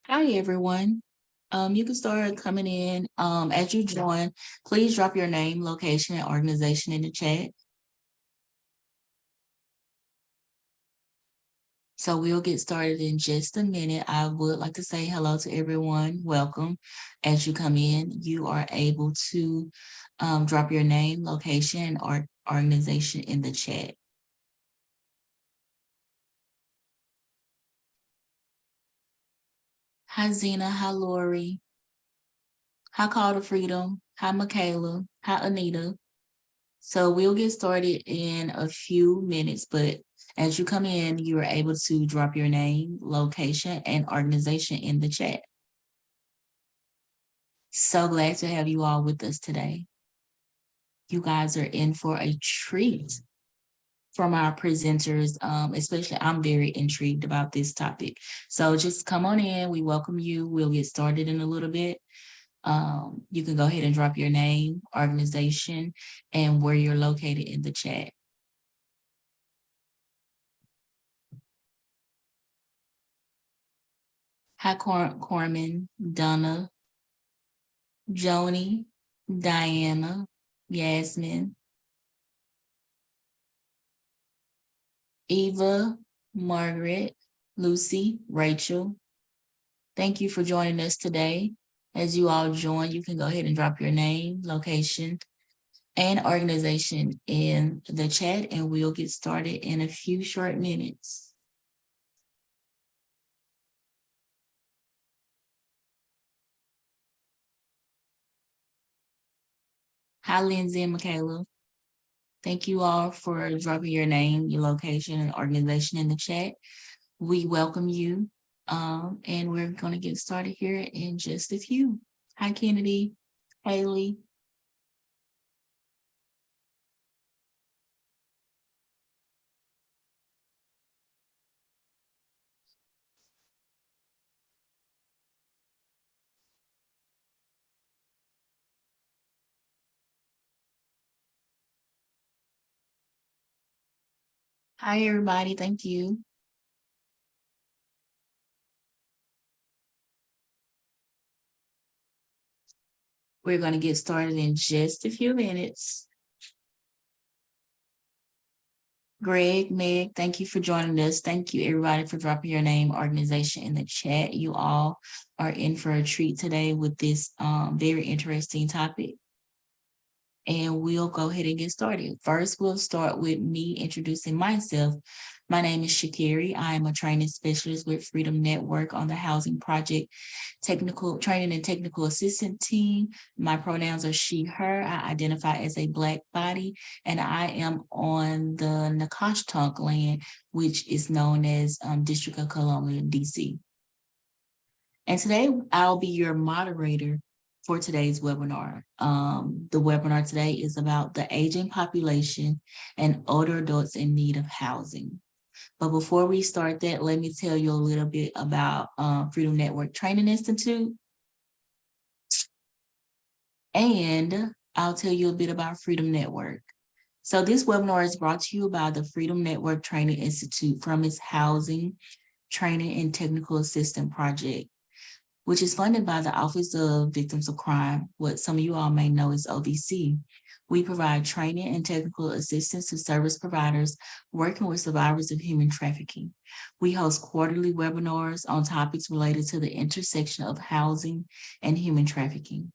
Hi, everyone. You can start coming in. As you join, please drop your name, location, and organization in the chat. So we'll get started in just a minute. I would like to say hello to everyone. Welcome. As you come in, you are able to drop your name, location, or organization in the chat. Hi, Zena. Hi, Lori. Hi, Call to Freedom. Hi, Michaela. Hi, Anita. So we'll get started in a few minutes, but as you come in, you are able to drop your name, location, and organization in the chat. So glad to have you all with us today. You guys are in for a treat from our presenters. Especially, I'm very intrigued about this topic. So just come on in. We welcome you. We'll get started in a little bit. You can go ahead and drop your name, organization, and where you're located in the chat. Hi, Corman, Donna, Joni, Diana, Yasmin, Eva, Margaret, Lucy, Rachel. Thank you for joining us today. As you all join, you can go ahead and drop your name, location, and organization in the chat, and we'll get started in a few short minutes. Hi, Lindsay and Michaela. Thank you all for dropping your name, your location, and organization in the chat. We welcome you, and we're going to get started here in just a few. Hi, Kennedy, Haley. Hi, everybody. Thank you. We're going to get started in just a few minutes. Greg, Meg, thank you for joining us. Thank you, everybody, for dropping your name, organization in the chat. You all are in for a treat today with this very interesting topic. And we'll go ahead and get started. First, we'll start with me introducing myself. My name is Shakiri. I am a training specialist with Freedom Network on the Housing Project Technical Training and Technical Assistant Team. My pronouns are she, her. I identify as a Black body, and I am on the Nacotchtank land, which is known as District of Columbia, DC. And today I'll be your moderator for today's webinar. The webinar today is about the aging population and older adults in need of housing. But before we start that, let me tell you a little bit about Freedom Network Training Institute. And I'll tell you a bit about Freedom Network. So this webinar is brought to you by the Freedom Network Training Institute from its Housing, Training, and Technical Assistance Project, which is funded by the Office of Victims of Crime, what some of you all may know as OVC. We provide training and technical assistance to service providers working with survivors of human trafficking. We host quarterly webinars on topics related to the intersection of housing and human trafficking.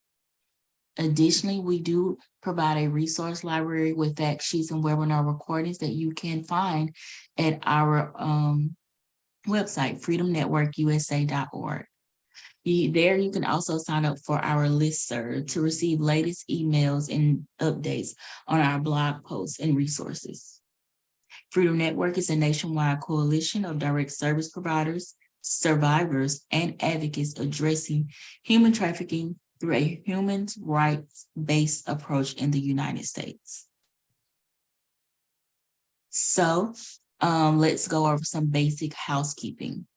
Additionally, we do provide a resource library with fact sheets and webinar recordings that you can find at our website, freedomnetworkusa.org. There you can also sign up for our listserv to receive latest emails and updates on our blog posts and resources. Freedom Network is a nationwide coalition of direct service providers, survivors, and advocates addressing human trafficking through a human rights-based approach in the United States. So let's go over some basic housekeeping.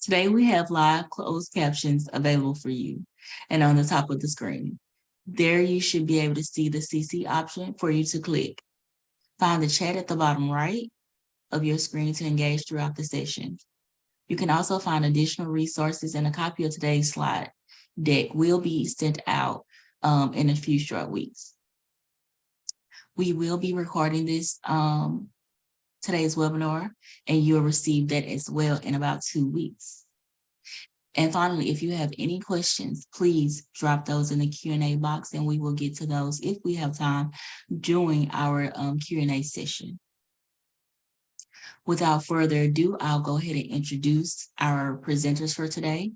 Today we have live closed captions available for you and on the top of the screen. There you should be able to see the CC option for you to click. Find the chat at the bottom right of your screen to engage throughout the session. You can also find additional resources, and a copy of today's slide deck will be sent out in a few short weeks. We will be recording this today's webinar, and you'll receive that as well in about 2 weeks. And finally, if you have any questions, please drop those in the Q&A box, and we will get to those if we have time during our Q&A session. Without further ado, I'll go ahead and introduce our presenters for today.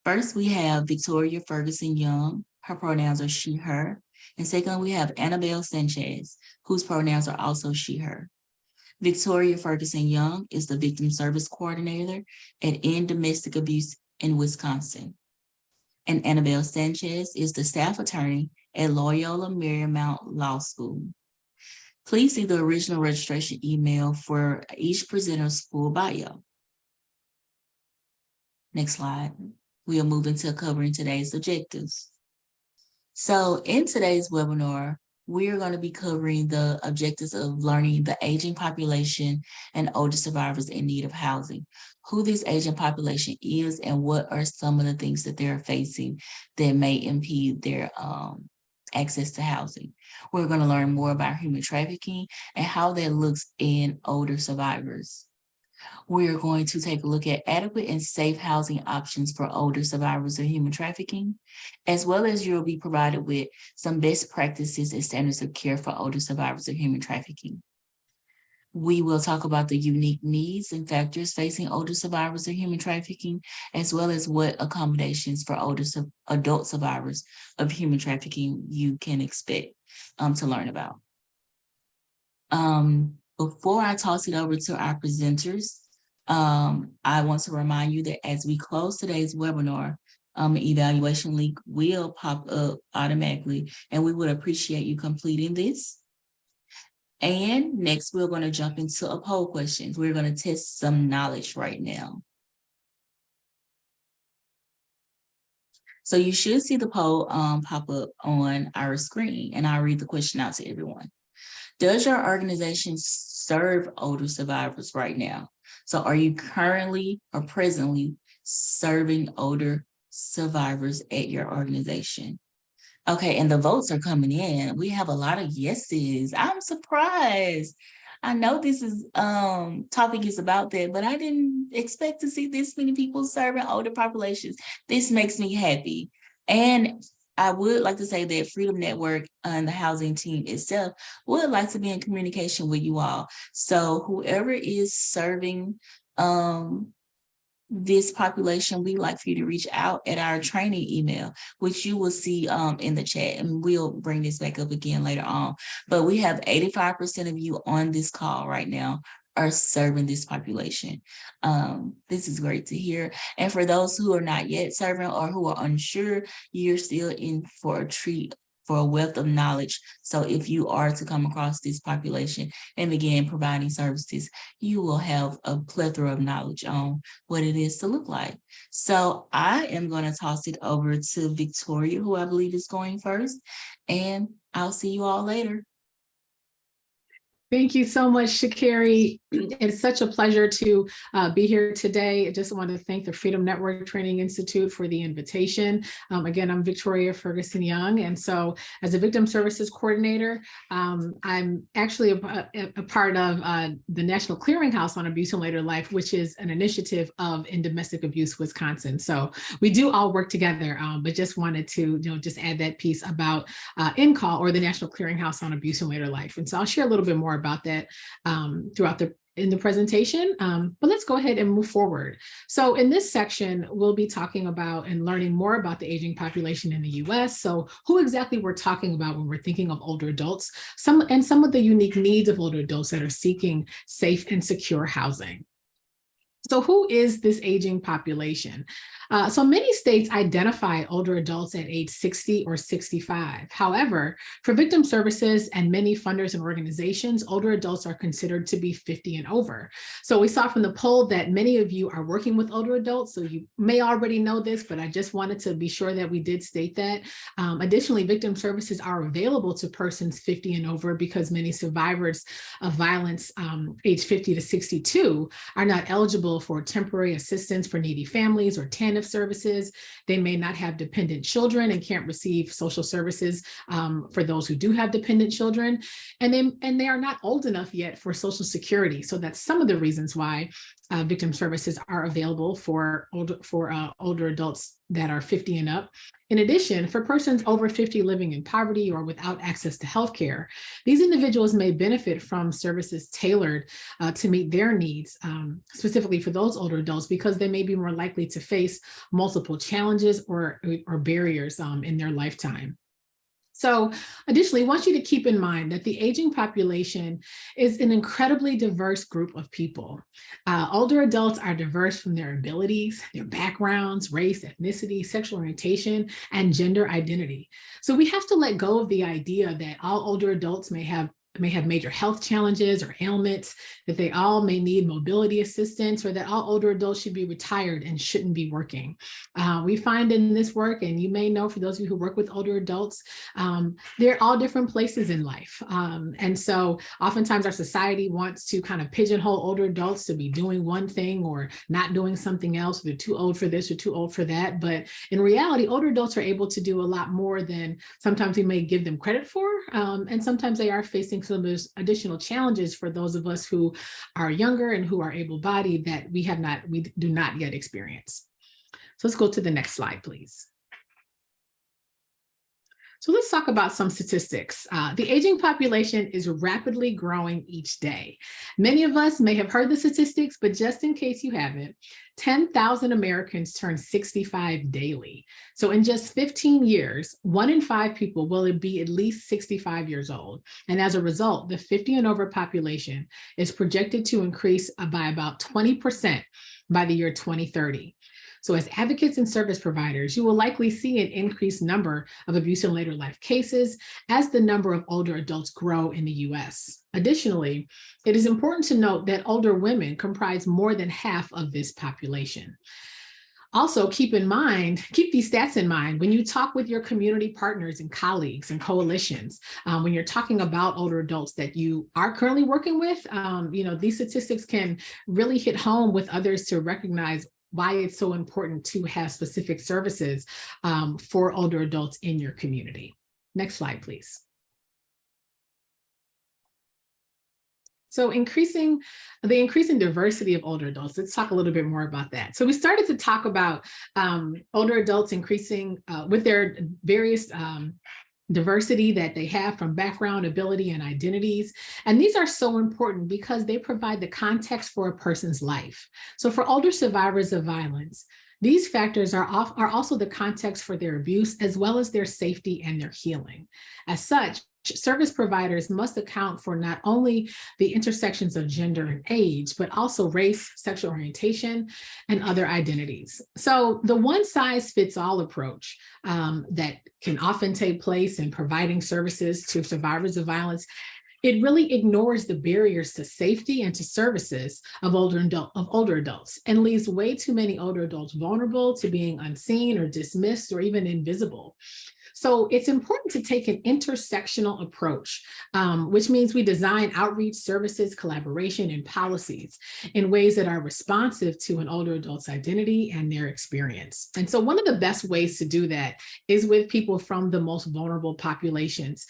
First, we have Victoria Ferguson Young. Her pronouns are she, her. And second, we have Annabelle Sanchez, whose pronouns are also she, her. Victoria Ferguson Young is the Victim Service Coordinator at End Domestic Abuse in Wisconsin. And Annabelle Sanchez is the Staff Attorney at Loyola Marymount Law School. Please see the original registration email for each presenter's full bio. Next slide. We'll move into covering today's objectives. So in today's webinar, we're going to be covering the objectives of learning the aging population and older survivors in need of housing, who this aging population is, and what are some of the things that they're facing that may impede their access to housing. We're going to learn more about human trafficking and how that looks in older survivors. We're going to take a look at adequate and safe housing options for older survivors of human trafficking, as well as you'll be provided with some best practices and standards of care for older survivors of human trafficking. We will talk about the unique needs and factors facing older survivors of human trafficking, as well as what accommodations for older adult survivors of human trafficking you can expect to learn about. Before I toss it over to our presenters, I want to remind you that as we close today's webinar, an evaluation link will pop up automatically, and we would appreciate you completing this. And next, we're going to jump into a poll question. We're going to test some knowledge right now. So you should see the poll pop up on our screen, and I'll read the question out to everyone. Does your organization serve older survivors right now? So are you currently or presently serving older survivors at your organization? Okay, and the votes are coming in. We have a lot of yeses. I'm surprised. I know this is topic is about that, but I didn't expect to see this many people serving older populations. This makes me happy. And I would like to say that Freedom Network and the housing team itself would like to be in communication with you all. So whoever is serving this population, we'd like for you to reach out at our training email, which you will see in the chat, and we'll bring this back up again later on. But we have 85% of you on this call right now are serving this population. This is great to hear. And for those who are not yet serving or who are unsure, you're still in for a treat, for a wealth of knowledge. So if you are to come across this population and begin providing services, you will have a plethora of knowledge on what it is to look like. So I am going to toss it over to Victoria, who I believe is going first, and I'll see you all later. Thank you so much, Shakari. It's such a pleasure to be here today. I just want to thank the Freedom Network Training Institute for the invitation. Again, I'm Victoria Ferguson Young, and so as a Victim Services Coordinator, I'm actually a part of the National Clearinghouse on Abuse in Later Life, which is an initiative of In Domestic Abuse Wisconsin. So we do all work together, but just wanted to just add that piece about INCAL, or the National Clearinghouse on Abuse in Later Life. And so I'll share a little bit more about that throughout in the presentation, but let's go ahead and move forward. So in this section, we'll be talking about and learning more about the aging population in the US. So who exactly we're talking about when we're thinking of older adults, some of the unique needs of older adults that are seeking safe and secure housing. So who is this aging population? So many states identify older adults at age 60 or 65. However, for victim services and many funders and organizations, older adults are considered to be 50 and over. So we saw from the poll that many of you are working with older adults, so you may already know this, but I just wanted to be sure that we did state that. Additionally, victim services are available to persons 50 and over because many survivors of violence age 50 to 62 are not eligible for temporary assistance for needy families or TANF services. They may not have dependent children and can't receive social services for those who do have dependent children. And they are not old enough yet for Social Security. So that's some of the reasons why victim services are available for older adults that are 50 and up. In addition, for persons over 50 living in poverty or without access to healthcare, these individuals may benefit from services tailored to meet their needs, specifically for those older adults, because they may be more likely to face multiple challenges or barriers in their lifetime. So additionally, I want you to keep in mind that the aging population is an incredibly diverse group of people. Older adults are diverse from their abilities, their backgrounds, race, ethnicity, sexual orientation, and gender identity. So we have to let go of the idea that all older adults may have major health challenges or ailments, that they all may need mobility assistance, or that all older adults should be retired and shouldn't be working. We find in this work, and you may know for those of you who work with older adults, they're all different places in life. And so oftentimes our society wants to kind of pigeonhole older adults to be doing one thing or not doing something else. They're too old for this or too old for that. But in reality, older adults are able to do a lot more than sometimes we may give them credit for. And sometimes they are facing some of those additional challenges for those of us who are younger and who are able-bodied that we do not yet experience. So let's go to the next slide, please. So let's talk about some statistics. The aging population is rapidly growing each day. Many of us may have heard the statistics, but just in case you haven't, 10,000 Americans turn 65 daily. So in just 15 years, 1 in 5 people will be at least 65 years old. And as a result, the 50 and over population is projected to increase by about 20% by the year 2030. So as advocates and service providers, you will likely see an increased number of abuse in later life cases as the number of older adults grow in the US. Additionally, it is important to note that older women comprise more than half of this population. Also, keep these stats in mind when you talk with your community partners and colleagues and coalitions, when you're talking about older adults that you are currently working with, these statistics can really hit home with others to recognize why it's so important to have specific services for older adults in your community. Next slide, please. So the increasing diversity of older adults, let's talk a little bit more about that. So we started to talk about older adults increasing with their various diversity that they have from background, ability, and identities. And these are so important because they provide the context for a person's life. So for older survivors of violence, these factors are also the context for their abuse, as well as their safety and their healing. As such, service providers must account for not only the intersections of gender and age, but also race, sexual orientation, and other identities. So the one-size-fits-all approach that can often take place in providing services to survivors of violence, it really ignores the barriers to safety and to services of older adults and leaves way too many older adults vulnerable to being unseen or dismissed or even invisible. So it's important to take an intersectional approach, which means we design outreach services, collaboration, and policies in ways that are responsive to an older adult's identity and their experience. And so one of the best ways to do that is with people from the most vulnerable populations,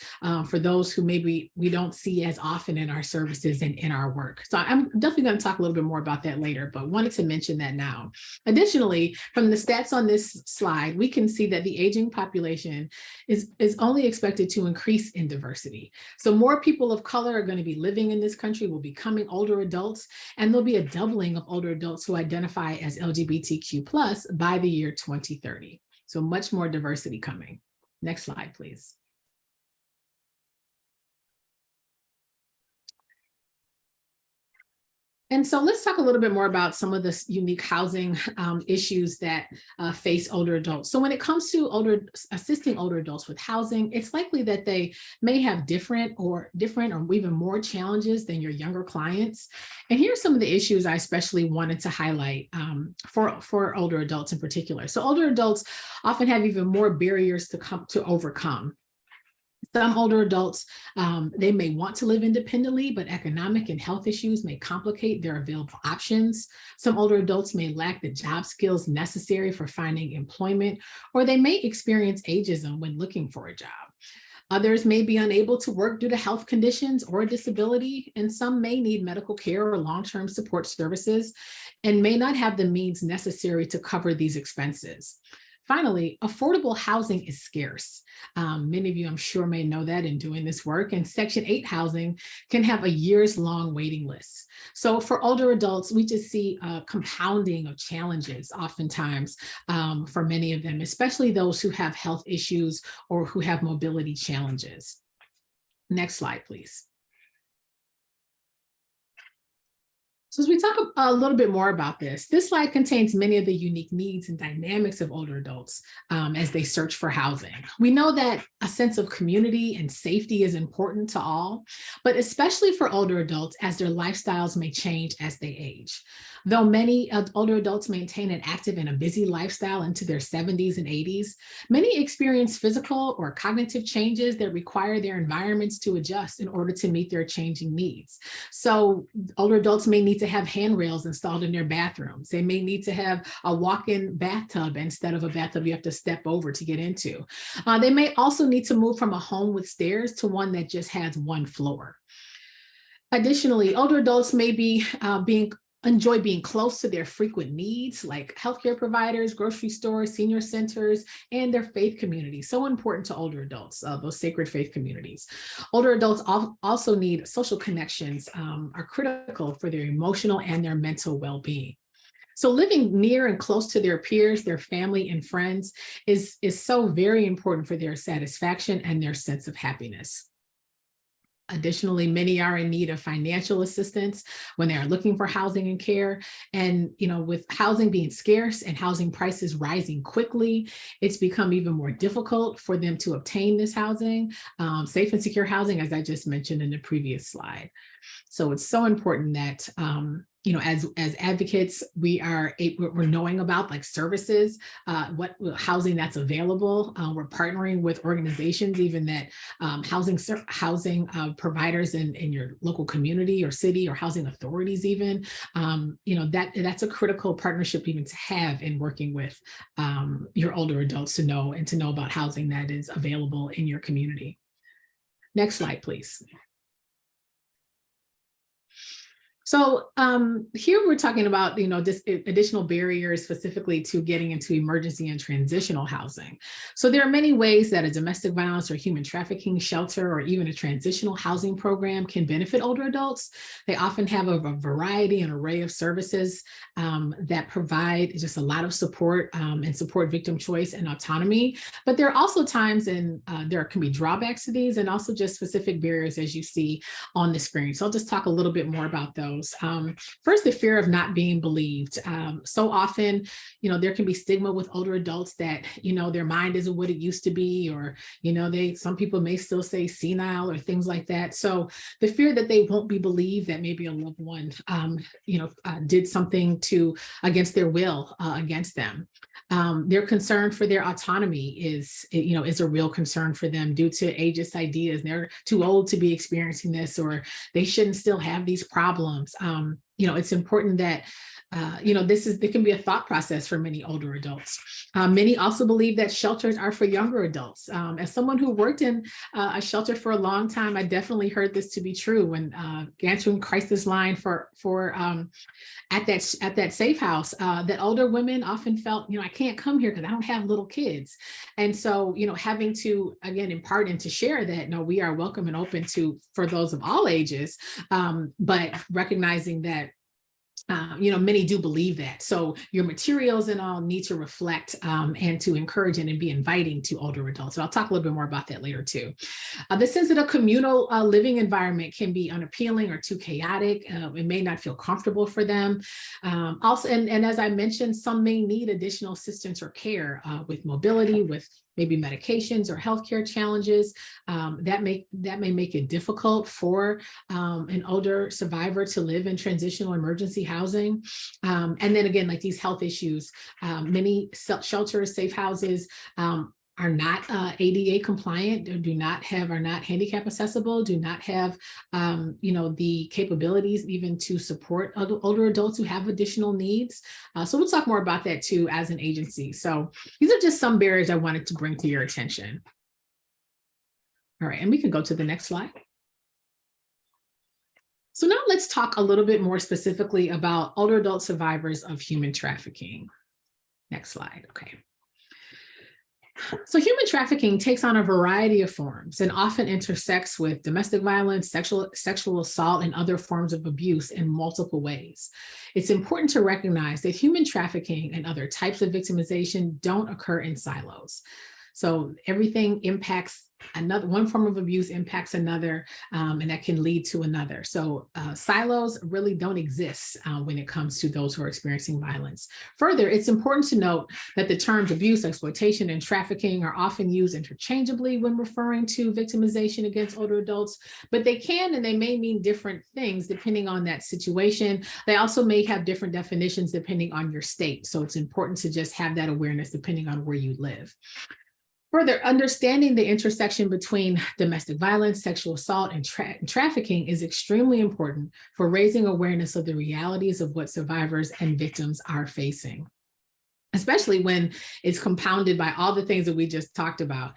for those who maybe we don't see as often in our services and in our work. So I'm definitely going to talk a little bit more about that later, but wanted to mention that now. Additionally, from the stats on this slide, we can see that the aging population is only expected to increase in diversity. So more people of color are going to be living in this country, will be becoming older adults, and there'll be a doubling of older adults who identify as LGBTQ+ by the year 2030. So much more diversity coming. Next slide, please. And so let's talk a little bit more about some of the unique housing issues that face older adults. So when it comes to assisting older adults with housing, it's likely that they may have different or even more challenges than your younger clients. And here's some of the issues I especially wanted to highlight for older adults in particular. So older adults often have even more barriers to overcome. Some older adults, they may want to live independently, but economic and health issues may complicate their available options. Some older adults may lack the job skills necessary for finding employment, or they may experience ageism when looking for a job. Others may be unable to work due to health conditions or a disability, and some may need medical care or long-term support services and may not have the means necessary to cover these expenses. Finally, affordable housing is scarce. Many of you, I'm sure, may know that in doing this work, and Section 8 housing can have a years-long waiting list. So for older adults, we just see a compounding of challenges oftentimes for many of them, especially those who have health issues or who have mobility challenges. Next slide, please. So as we talk a little bit more about this slide contains many of the unique needs and dynamics of older adults as they search for housing. We know that a sense of community and safety is important to all, but especially for older adults as their lifestyles may change as they age. Though many older adults maintain an active and a busy lifestyle into their 70s and 80s, many experience physical or cognitive changes that require their environments to adjust in order to meet their changing needs. So older adults may need to have handrails installed in their bathrooms. They may need to have a walk-in bathtub instead of a bathtub you have to step over to get into. They may also need to move from a home with stairs to one that just has one floor. Additionally, older adults may be enjoy being close to their frequent needs like healthcare providers, grocery stores, senior centers, and their faith communities. So important to older adults, those sacred faith communities. Older adults also need social connections, are critical for their emotional and their mental well-being. So living near and close to their peers, their family and friends is so very important for their satisfaction and their sense of happiness. Additionally, many are in need of financial assistance when they are looking for housing and care. And, with housing being scarce and housing prices rising quickly, it's become even more difficult for them to obtain this housing, safe and secure housing, as I just mentioned in the previous slide. So it's so important that, as advocates, we're knowing about like services, what housing that's available. We're partnering with organizations, even that housing providers in your local community or city or housing authorities, even, that's a critical partnership even to have in working with your older adults to know about housing that is available in your community. Next slide, please. So here we're talking about, just additional barriers specifically to getting into emergency and transitional housing. So there are many ways that a domestic violence or human trafficking shelter or even a transitional housing program can benefit older adults. They often have a variety and array of services that provide just a lot of support and support victim choice and autonomy. But there are also times there can be drawbacks to these and also just specific barriers as you see on the screen. So I'll just talk a little bit more about those. First, the fear of not being believed. So often, there can be stigma with older adults that, their mind isn't what it used to be, or, some people may still say senile or things like that. So the fear that they won't be believed, that maybe a loved one, did something against their will, against them. Their concern for their autonomy is a real concern for them due to ageist ideas. They're too old to be experiencing this, or they shouldn't still have these problems. It's important that there can be a thought process for many older adults. Many also believe that shelters are for younger adults. As someone who worked in a shelter for a long time, I definitely heard this to be true when answering crisis line for at that safe house, that older women often felt, I can't come here because I don't have little kids. And so, having to, again, impart and to share that, no, we are welcome and open for those of all ages, but recognizing that Many do believe that. So your materials and all need to reflect and to encourage and be inviting to older adults. And I'll talk a little bit more about that later too. The sense that a communal living environment can be unappealing or too chaotic. It may not feel comfortable for them. Also, and as I mentioned, some may need additional assistance or care with mobility, with maybe medications or healthcare challenges that may make it difficult for an older survivor to live in transitional emergency housing. And then again, like these health issues, many shelters, safe houses, are not ADA compliant, are not handicap accessible, do not have, the capabilities even to support older adults who have additional needs. So we'll talk more about that too as an agency. So these are just some barriers I wanted to bring to your attention. All right, and we can go to the next slide. So now let's talk a little bit more specifically about older adult survivors of human trafficking. Next slide, okay. So human trafficking takes on a variety of forms and often intersects with domestic violence, sexual assault, and other forms of abuse in multiple ways. It's important to recognize that human trafficking and other types of victimization don't occur in silos. So everything impacts one form of abuse impacts another, and that can lead to another. So silos really don't exist when it comes to those who are experiencing violence. Further, it's important to note that the terms abuse, exploitation, and trafficking are often used interchangeably when referring to victimization against older adults, but they can and they may mean different things depending on that situation. They also may have different definitions depending on your state. So it's important to just have that awareness depending on where you live. Further, understanding the intersection between domestic violence, sexual assault, and trafficking is extremely important for raising awareness of the realities of what survivors and victims are facing, especially when it's compounded by all the things that we just talked about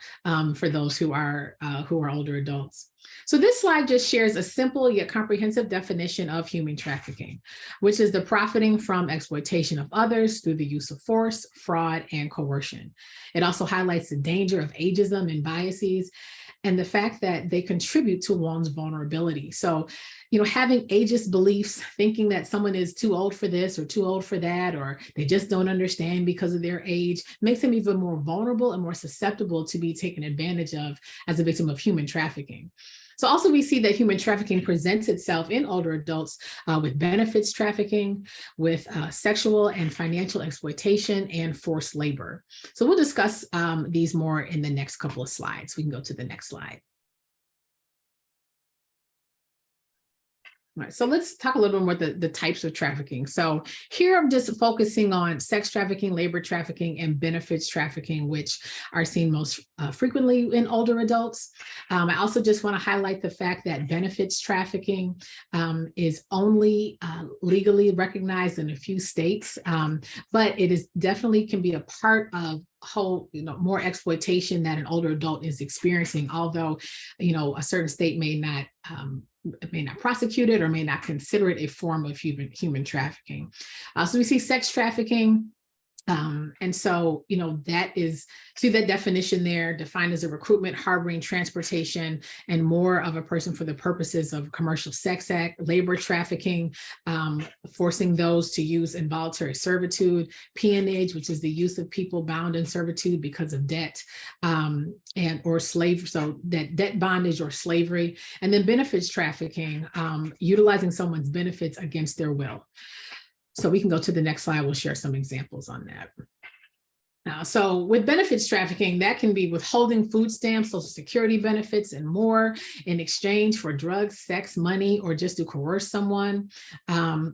for those who are older adults. So this slide just shares a simple yet comprehensive definition of human trafficking, which is the profiting from exploitation of others through the use of force, fraud, and coercion. It also highlights the danger of ageism and biases and the fact that they contribute to one's vulnerability. So, having ageist beliefs, thinking that someone is too old for this or too old for that, or they just don't understand because of their age, makes them even more vulnerable and more susceptible to be taken advantage of as a victim of human trafficking. So also we see that human trafficking presents itself in older adults with benefits trafficking, with sexual and financial exploitation, and forced labor. So we'll discuss these more in the next couple of slides. We can go to the next slide. All right, so let's talk a little bit more about the types of trafficking. So here I'm just focusing on sex trafficking, labor trafficking, and benefits trafficking, which are seen most frequently in older adults. I also just want to highlight the fact that benefits trafficking is only legally recognized in a few states, but it is definitely can be a part of whole, more exploitation that an older adult is experiencing, although, a certain state may not prosecute it or may not consider it a form of human trafficking. So we see sex trafficking. And so, that is, see that definition there, defined as a recruitment, harboring, transportation, and more of a person for the purposes of commercial sex act, labor trafficking, forcing those to use involuntary servitude, peonage, which is the use of people bound in servitude because of debt, or slavery, so that debt bondage or slavery, and then benefits trafficking, utilizing someone's benefits against their will. So we can go to the next slide. We'll share some examples on that. So with benefits trafficking, that can be withholding food stamps, Social Security benefits, and more in exchange for drugs, sex, money, or just to coerce someone.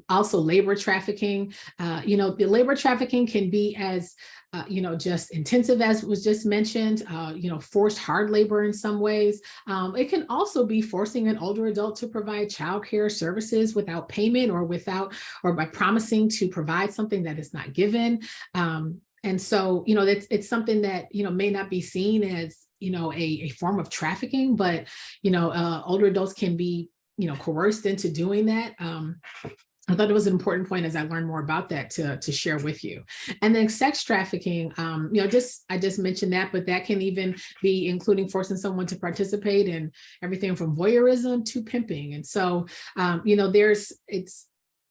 Also labor trafficking. The labor trafficking can be as just intensive as was just mentioned, forced hard labor in some ways. It can also be forcing an older adult to provide childcare services without payment or by promising to provide something that is not given. And so, it's something that, may not be seen as, a form of trafficking, but, older adults can be, coerced into doing that. I thought it was an important point as I learned more about that to share with you. And then sex trafficking, I just mentioned that, but that can even be including forcing someone to participate in everything from voyeurism to pimping. And so,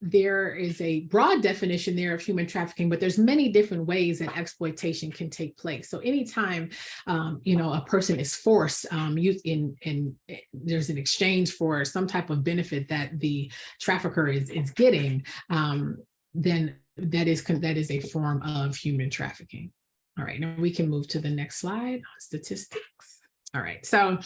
there is a broad definition there of human trafficking, but there's many different ways that exploitation can take place. So anytime, a person is forced, there's an exchange for some type of benefit that the trafficker is getting, then that is a form of human trafficking. All right, now we can move to the next slide, statistics. All right, so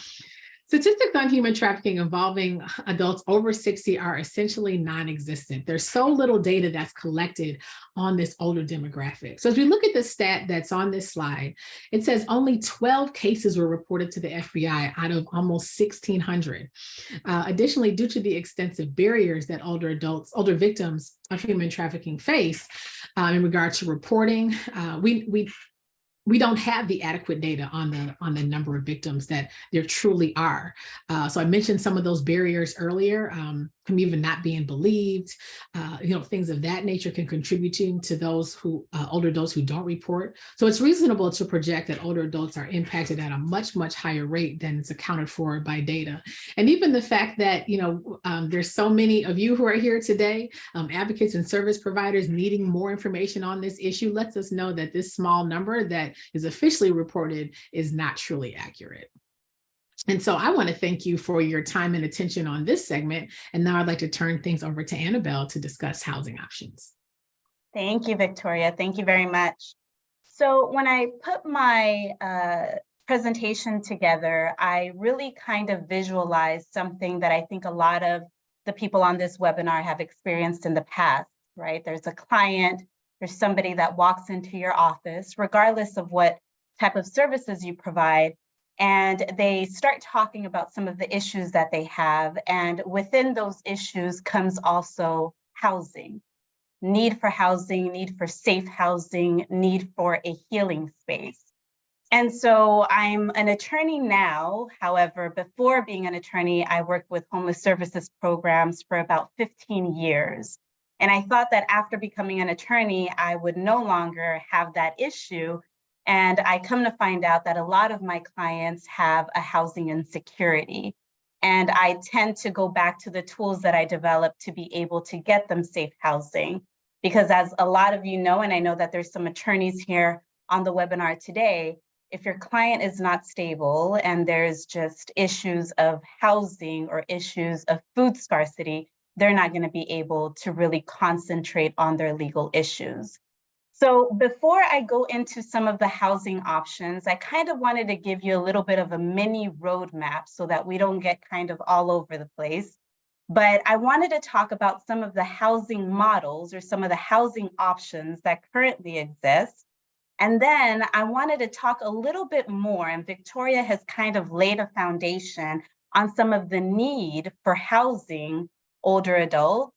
statistics on human trafficking involving adults over 60 are essentially non-existent. There's so little data that's collected on this older demographic. So as we look at the stat that's on this slide, it says only 12 cases were reported to the FBI out of almost 1,600. Additionally, due to the extensive barriers that older victims of human trafficking face in regard to reporting, we don't have the adequate data on the number of victims that there truly are. So I mentioned some of those barriers earlier, from even not being believed, things of that nature can contribute to those older adults who don't report. So it's reasonable to project that older adults are impacted at a much, much higher rate than is accounted for by data. And even the fact that, there's so many of you who are here today, advocates and service providers needing more information on this issue lets us know that this small number that is officially reported is not truly accurate. And so I want to thank you for your time and attention on this segment. And now I'd like to turn things over to Annabelle to discuss housing options. Thank you, Victoria. Thank you very much. So when I put my presentation together, I really kind of visualized something that I think a lot of the people on this webinar have experienced in the past, right? There's a client, there's somebody that walks into your office, regardless of what type of services you provide, and they start talking about some of the issues that they have. And within those issues comes also housing, need for housing, need for safe housing, need for a healing space. And so I'm an attorney now. However, before being an attorney, I worked with homeless services programs for about 15 years. And I thought that after becoming an attorney, I would no longer have that issue. And I come to find out that a lot of my clients have a housing insecurity. And I tend to go back to the tools that I developed to be able to get them safe housing. Because as a lot of you know, and I know that there's some attorneys here on the webinar today, if your client is not stable and there's just issues of housing or issues of food scarcity, they're not going to be able to really concentrate on their legal issues. So before I go into some of the housing options, I kind of wanted to give you a little bit of a mini roadmap so that we don't get kind of all over the place. But I wanted to talk about some of the housing models or some of the housing options that currently exist. And then I wanted to talk a little bit more, and Victoria has kind of laid a foundation on some of the need for housing older adults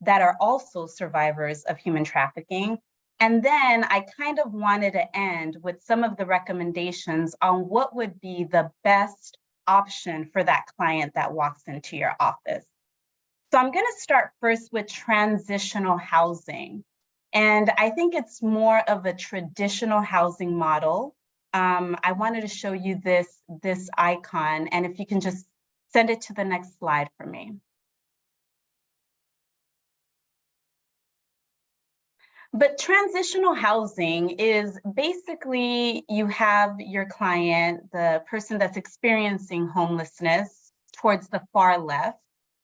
that are also survivors of human trafficking. And then I kind of wanted to end with some of the recommendations on what would be the best option for that client that walks into your office. So I'm going to start first with transitional housing. And I think it's more of a traditional housing model. I wanted to show you this icon, and if you can just send it to the next slide for me. But transitional housing is basically you have your client, the person that's experiencing homelessness, towards the far left.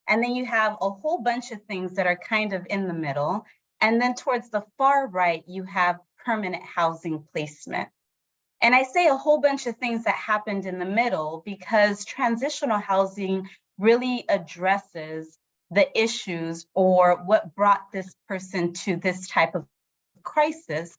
And then you have a whole bunch of things that are kind of in the middle. And then towards the far right, you have permanent housing placement. And I say a whole bunch of things that happened in the middle because transitional housing really addresses the issues or what brought this person to this type of crisis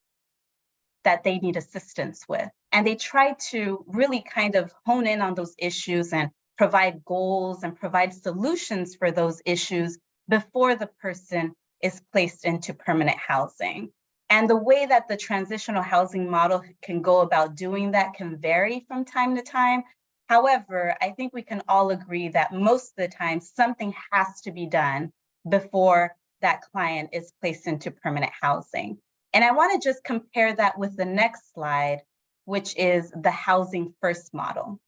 that they need assistance with. And they try to really kind of hone in on those issues and provide goals and provide solutions for those issues before the person is placed into permanent housing. And the way that the transitional housing model can go about doing that can vary from time to time. However, I think we can all agree that most of the time something has to be done before that client is placed into permanent housing. And I want to just compare that with the next slide, which is the housing first model.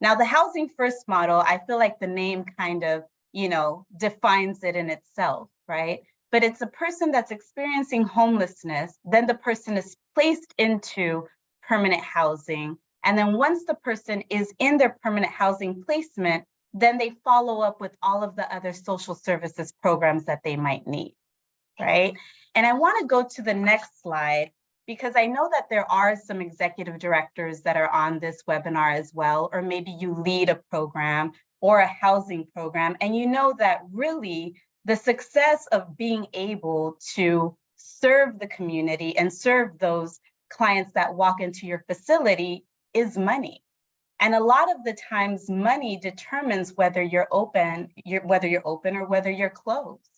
Now, the housing first model, I feel like the name kind of, defines it in itself, right? but it's a person that's experiencing homelessness, then the person is placed into permanent housing. And then once the person is in their permanent housing placement, then they follow up with all of the other social services programs that they might need, right? And I want to go to the next slide because I know that there are some executive directors that are on this webinar as well, or maybe you lead a program or a housing program, and you know that really the success of being able to serve the community and serve those clients that walk into your facility is money. And a lot of the times money determines whether you're open or whether you're closed.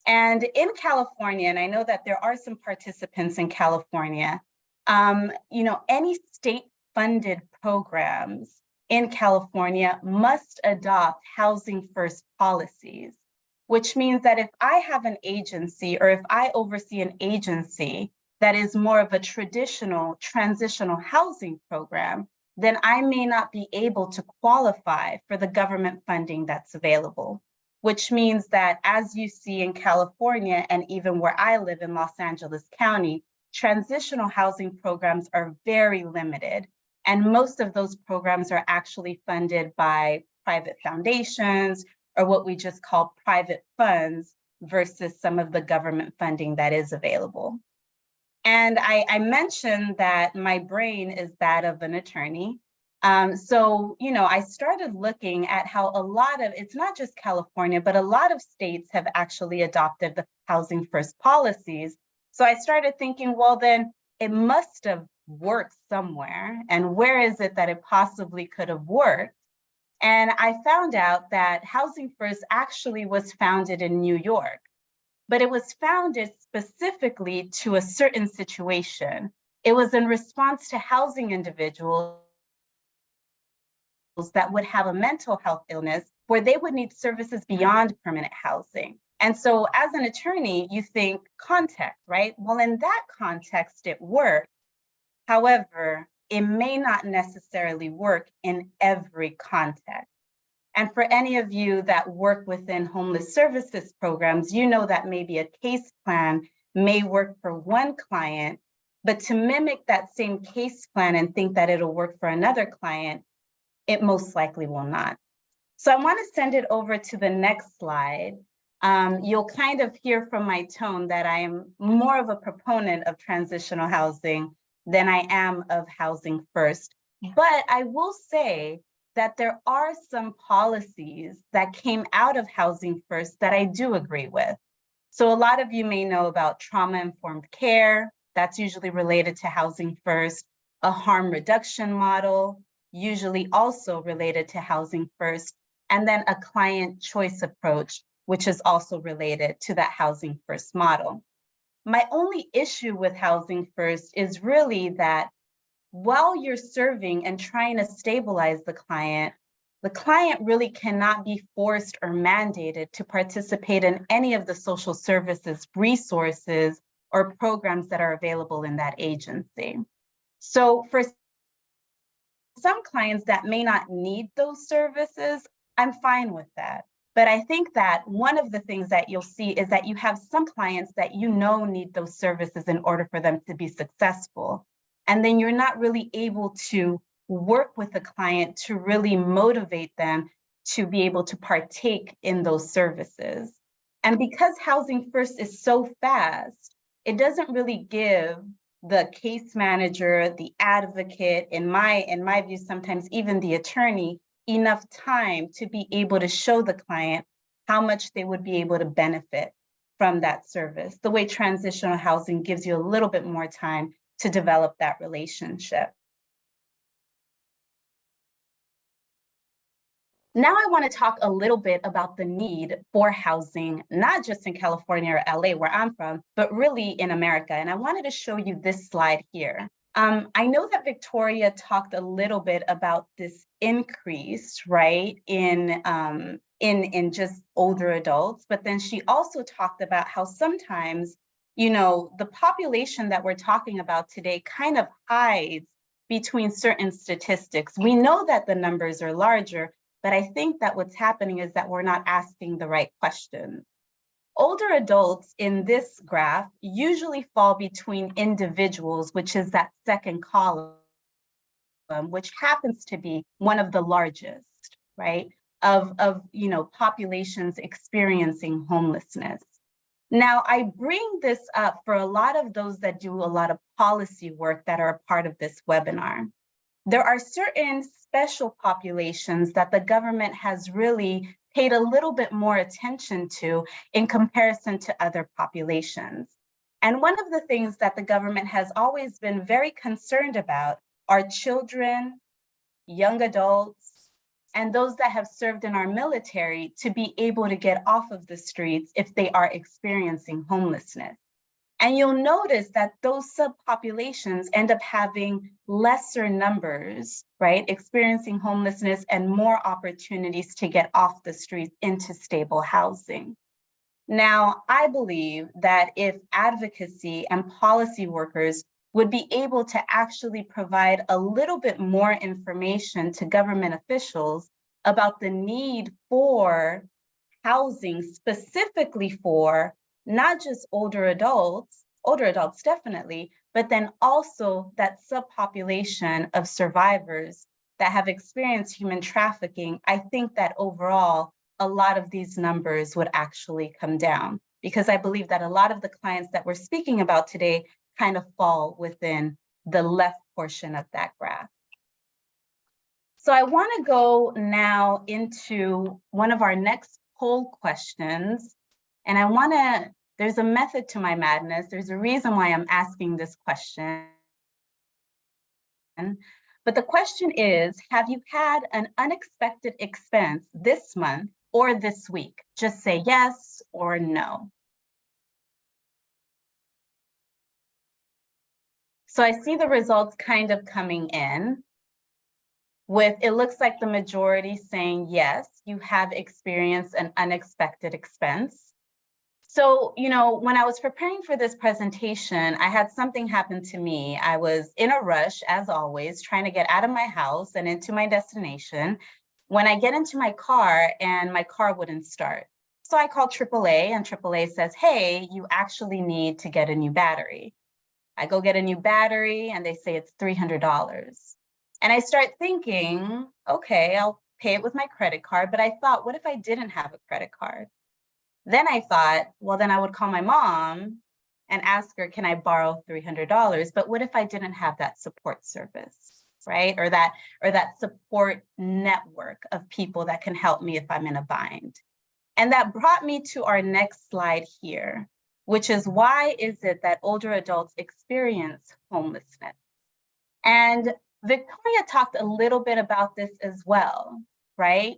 And in California, and I know that there are some participants in California, any state-funded programs in California must adopt housing first policies, which means that if I have an agency or if I oversee an agency that is more of a traditional transitional housing program, then I may not be able to qualify for the government funding that's available, which means that as you see in California and even where I live in Los Angeles County, transitional housing programs are very limited. And most of those programs are actually funded by private foundations or what we just call private funds versus some of the government funding that is available. And I mentioned that my brain is that of an attorney. I started looking at how it's not just California, but a lot of states have actually adopted the housing first policies. So I started thinking, well, then it must have worked somewhere. And where is it that it possibly could have worked? And I found out that Housing First actually was founded in New York, but it was founded specifically to a certain situation. It was in response to housing individuals that would have a mental health illness where they would need services beyond permanent housing. And so as an attorney, you think context, right? Well, in that context, it worked. However, it may not necessarily work in every context. And for any of you that work within homeless services programs, you know that maybe a case plan may work for one client, but to mimic that same case plan and think that it'll work for another client, it most likely will not. So I want to send it over to the next slide. You'll kind of hear from my tone that I am more of a proponent of transitional housing than I am of housing first. But I will say that there are some policies that came out of housing first that I do agree with. So a lot of you may know about trauma-informed care. That's usually related to housing first. A harm reduction model, usually also related to housing first. And then a client choice approach, which is also related to that housing first model. My only issue with housing first is really that while you're serving and trying to stabilize the client really cannot be forced or mandated to participate in any of the social services resources or programs that are available in that agency. So for some clients that may not need those services, I'm fine with that. But I think that one of the things that you'll see is that you have some clients that you know need those services in order for them to be successful. And then you're not really able to work with the client to really motivate them to be able to partake in those services. And because housing first is so fast, it doesn't really give the case manager, the advocate, in my view, sometimes even the attorney, enough time to be able to show the client how much they would be able to benefit from that service. The way transitional housing gives you a little bit more time to develop that relationship. Now I want to talk a little bit about the need for housing, not just in California or LA, where I'm from, but really in America. And I wanted to show you this slide here. I know that Victoria talked a little bit about this increase, right, in just older adults, but then she also talked about how sometimes, the population that we're talking about today kind of hides between certain statistics. We know that the numbers are larger, but I think that what's happening is that we're not asking the right questions. Older adults in this graph usually fall between individuals, which is that second column, which happens to be one of the largest, right, of populations experiencing homelessness. Now, I bring this up for a lot of those that do a lot of policy work that are a part of this webinar. There are certain special populations that the government has really paid a little bit more attention to in comparison to other populations. And one of the things that the government has always been very concerned about are children, young adults, and those that have served in our military to be able to get off of the streets if they are experiencing homelessness. And you'll notice that those subpopulations end up having lesser numbers, right, experiencing homelessness and more opportunities to get off the streets into stable housing. Now, I believe that if advocacy and policy workers would be able to actually provide a little bit more information to government officials about the need for housing specifically for not just older adults definitely, but then also that subpopulation of survivors that have experienced human trafficking, I think that overall, a lot of these numbers would actually come down, because I believe that a lot of the clients that we're speaking about today kind of fall within the left portion of that graph. So I want to go now into one of our next poll questions. And there's a method to my madness. There's a reason why I'm asking this question. But the question is, have you had an unexpected expense this month or this week? Just say yes or no. So I see the results kind of coming in with, it looks like the majority saying yes, you have experienced an unexpected expense. So, when I was preparing for this presentation, I had something happen to me. I was in a rush, as always, trying to get out of my house and into my destination, when I get into my car and my car wouldn't start. So I called AAA and AAA says, hey, you actually need to get a new battery. I go get a new battery and they say it's $300. And I start thinking, okay, I'll pay it with my credit card. But I thought, what if I didn't have a credit card? Then I thought, well, then I would call my mom and ask her, can I borrow $300? But what if I didn't have that support service, right? Or that support network of people that can help me if I'm in a bind. And that brought me to our next slide here, which is, why is it that older adults experience homelessness? And Victoria talked a little bit about this as well, right?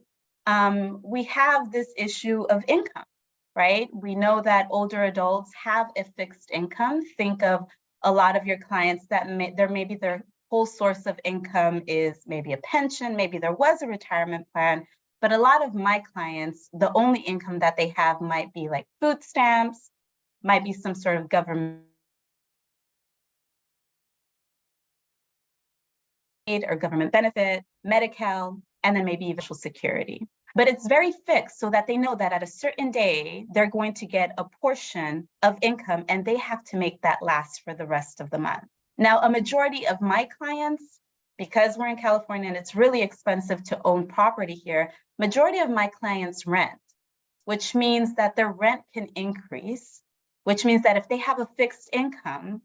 We have this issue of income, right? We know that older adults have a fixed income. Think of a lot of your clients that maybe their whole source of income is maybe a pension, maybe there was a retirement plan, but a lot of my clients, the only income that they have might be like food stamps, might be some sort of government aid or government benefit, Medi-Cal, and then maybe even Social Security. But it's very fixed so that they know that at a certain day, they're going to get a portion of income and they have to make that last for the rest of the month. Now, a majority of my clients, because we're in California and it's really expensive to own property here, majority of my clients rent, which means that their rent can increase, which means that if they have a fixed income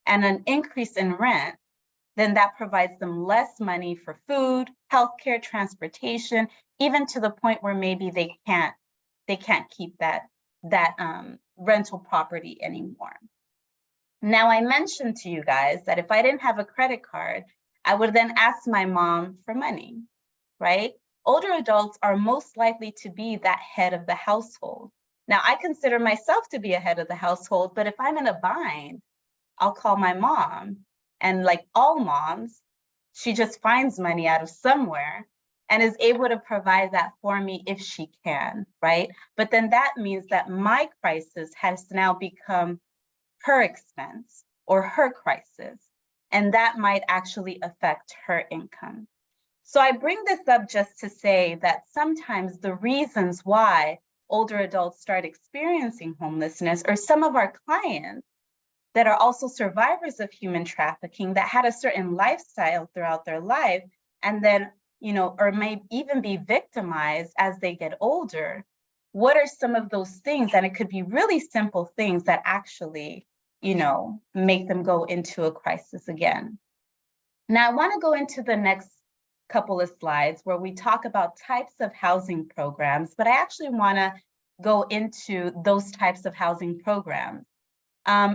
and an increase in rent, then that provides them less money for food, healthcare, transportation, even to the point where maybe they can't keep that rental property anymore. Now, I mentioned to you guys that if I didn't have a credit card, I would then ask my mom for money, right? Older adults are most likely to be that head of the household. Now, I consider myself to be a head of the household, but if I'm in a bind, I'll call my mom. And like all moms, she just finds money out of somewhere and is able to provide that for me if she can, right? But then that means that my crisis has now become her expense or her crisis, and that might actually affect her income. So I bring this up just to say that sometimes the reasons why older adults start experiencing homelessness, or some of our clients that are also survivors of human trafficking that had a certain lifestyle throughout their life, and then, or may even be victimized as they get older. What are some of those things? And it could be really simple things that actually, make them go into a crisis again. Now, I want to go into the next couple of slides where we talk about types of housing programs, but I actually want to go into those types of housing programs.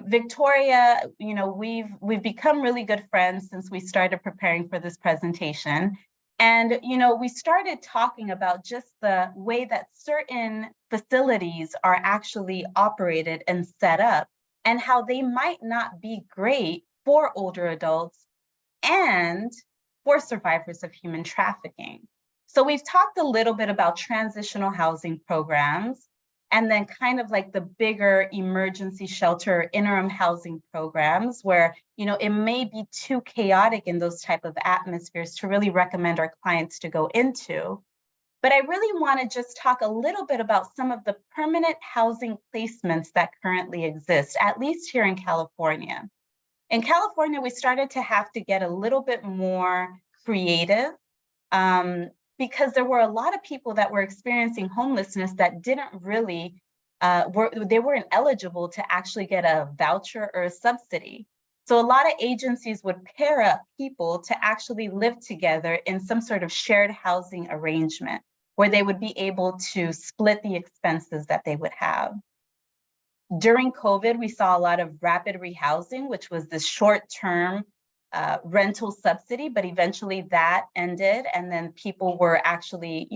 Victoria, we've become really good friends since we started preparing for this presentation. And, we started talking about just the way that certain facilities are actually operated and set up, and how they might not be great for older adults and for survivors of human trafficking. So we've talked a little bit about transitional housing programs, and then kind of like the bigger emergency shelter interim housing programs where, it may be too chaotic in those type of atmospheres to really recommend our clients to go into. But I really want to just talk a little bit about some of the permanent housing placements that currently exist, at least here in California. In California, we started to have to get a little bit more creative because there were a lot of people that were experiencing homelessness that didn't really, they weren't eligible to actually get a voucher or a subsidy. So a lot of agencies would pair up people to actually live together in some sort of shared housing arrangement where they would be able to split the expenses that they would have. During COVID, we saw a lot of rapid rehousing, which was this short-term rental subsidy, but eventually that ended. And then people were actually,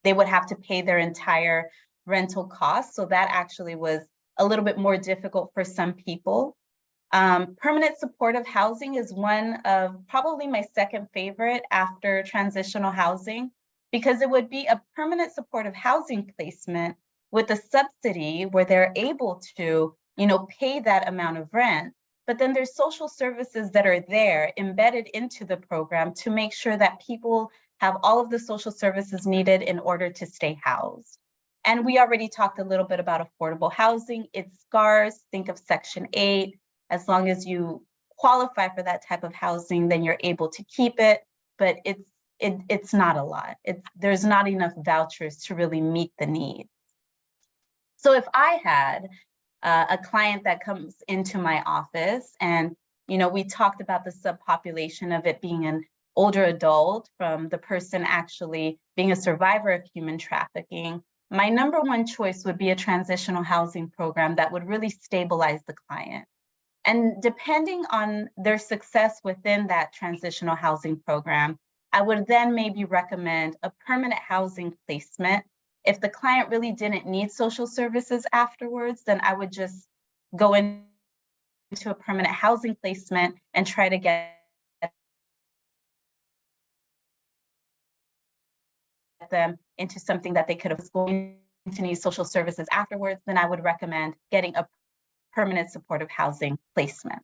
they would have to pay their entire rental costs. So that actually was a little bit more difficult for some people. Permanent supportive housing is one of probably my second favorite after transitional housing, because it would be a permanent supportive housing placement with a subsidy where they're able to, pay that amount of rent. But then there's social services that are there embedded into the program to make sure that people have all of the social services needed in order to stay housed. And we already talked a little bit about affordable housing. It's scarce. Think of Section 8. As long as you qualify for that type of housing, then you're able to keep it. But it's not a lot. There's not enough vouchers to really meet the need. So if I had a client that comes into my office and, we talked about the subpopulation of it being an older adult from the person actually being a survivor of human trafficking, my number one choice would be a transitional housing program that would really stabilize the client. And depending on their success within that transitional housing program, I would then maybe recommend a permanent housing placement. If the client really didn't need social services afterwards, then I would just go into a permanent housing placement and try to get them into something that they could have going to need social services afterwards. Then I would recommend getting a permanent supportive housing placement.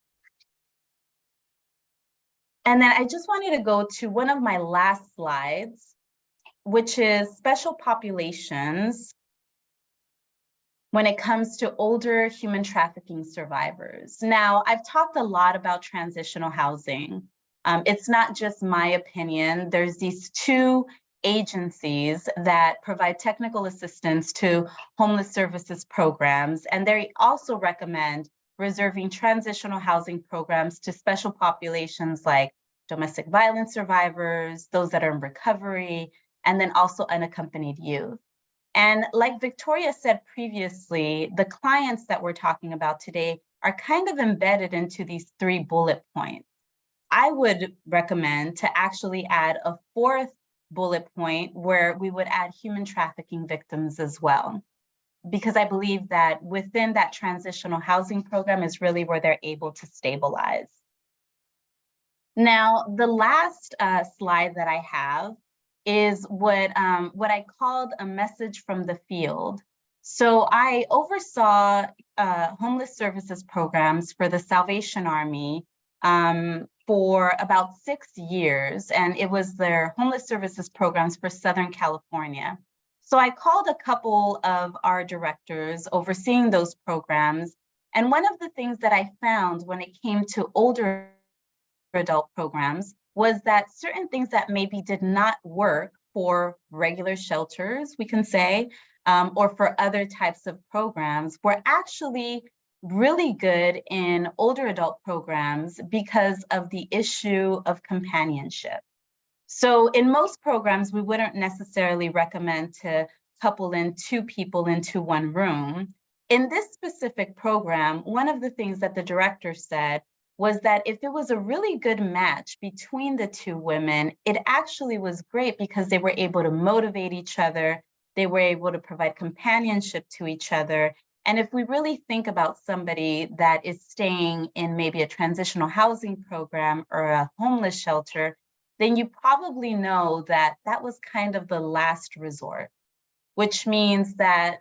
And then I just wanted to go to one of my last slides, which is special populations when it comes to older human trafficking survivors. Now, I've talked a lot about transitional housing. It's not just my opinion. There's these two agencies that provide technical assistance to homeless services programs, and they also recommend reserving transitional housing programs to special populations like domestic violence survivors, those that are in recovery, and then also unaccompanied youth. And like Victoria said previously, the clients that we're talking about today are kind of embedded into these 3 bullet points. I would recommend to actually add a 4th bullet point where we would add human trafficking victims as well, because I believe that within that transitional housing program is really where they're able to stabilize. Now, the last slide that I have is what I called a message from the field. So I oversaw homeless services programs for the Salvation Army for about 6 years, and it was their homeless services programs for Southern California. So I called a couple of our directors overseeing those programs. And one of the things that I found when it came to older adult programs was that certain things that maybe did not work for regular shelters, we can say, or for other types of programs, were actually really good in older adult programs because of the issue of companionship. So in most programs, we wouldn't necessarily recommend to couple in two people into one room. In this specific program, one of the things that the director said was that if it was a really good match between the two women, it actually was great because they were able to motivate each other, they were able to provide companionship to each other. And if we really think about somebody that is staying in maybe a transitional housing program or a homeless shelter, then you probably know that that was kind of the last resort, which means that,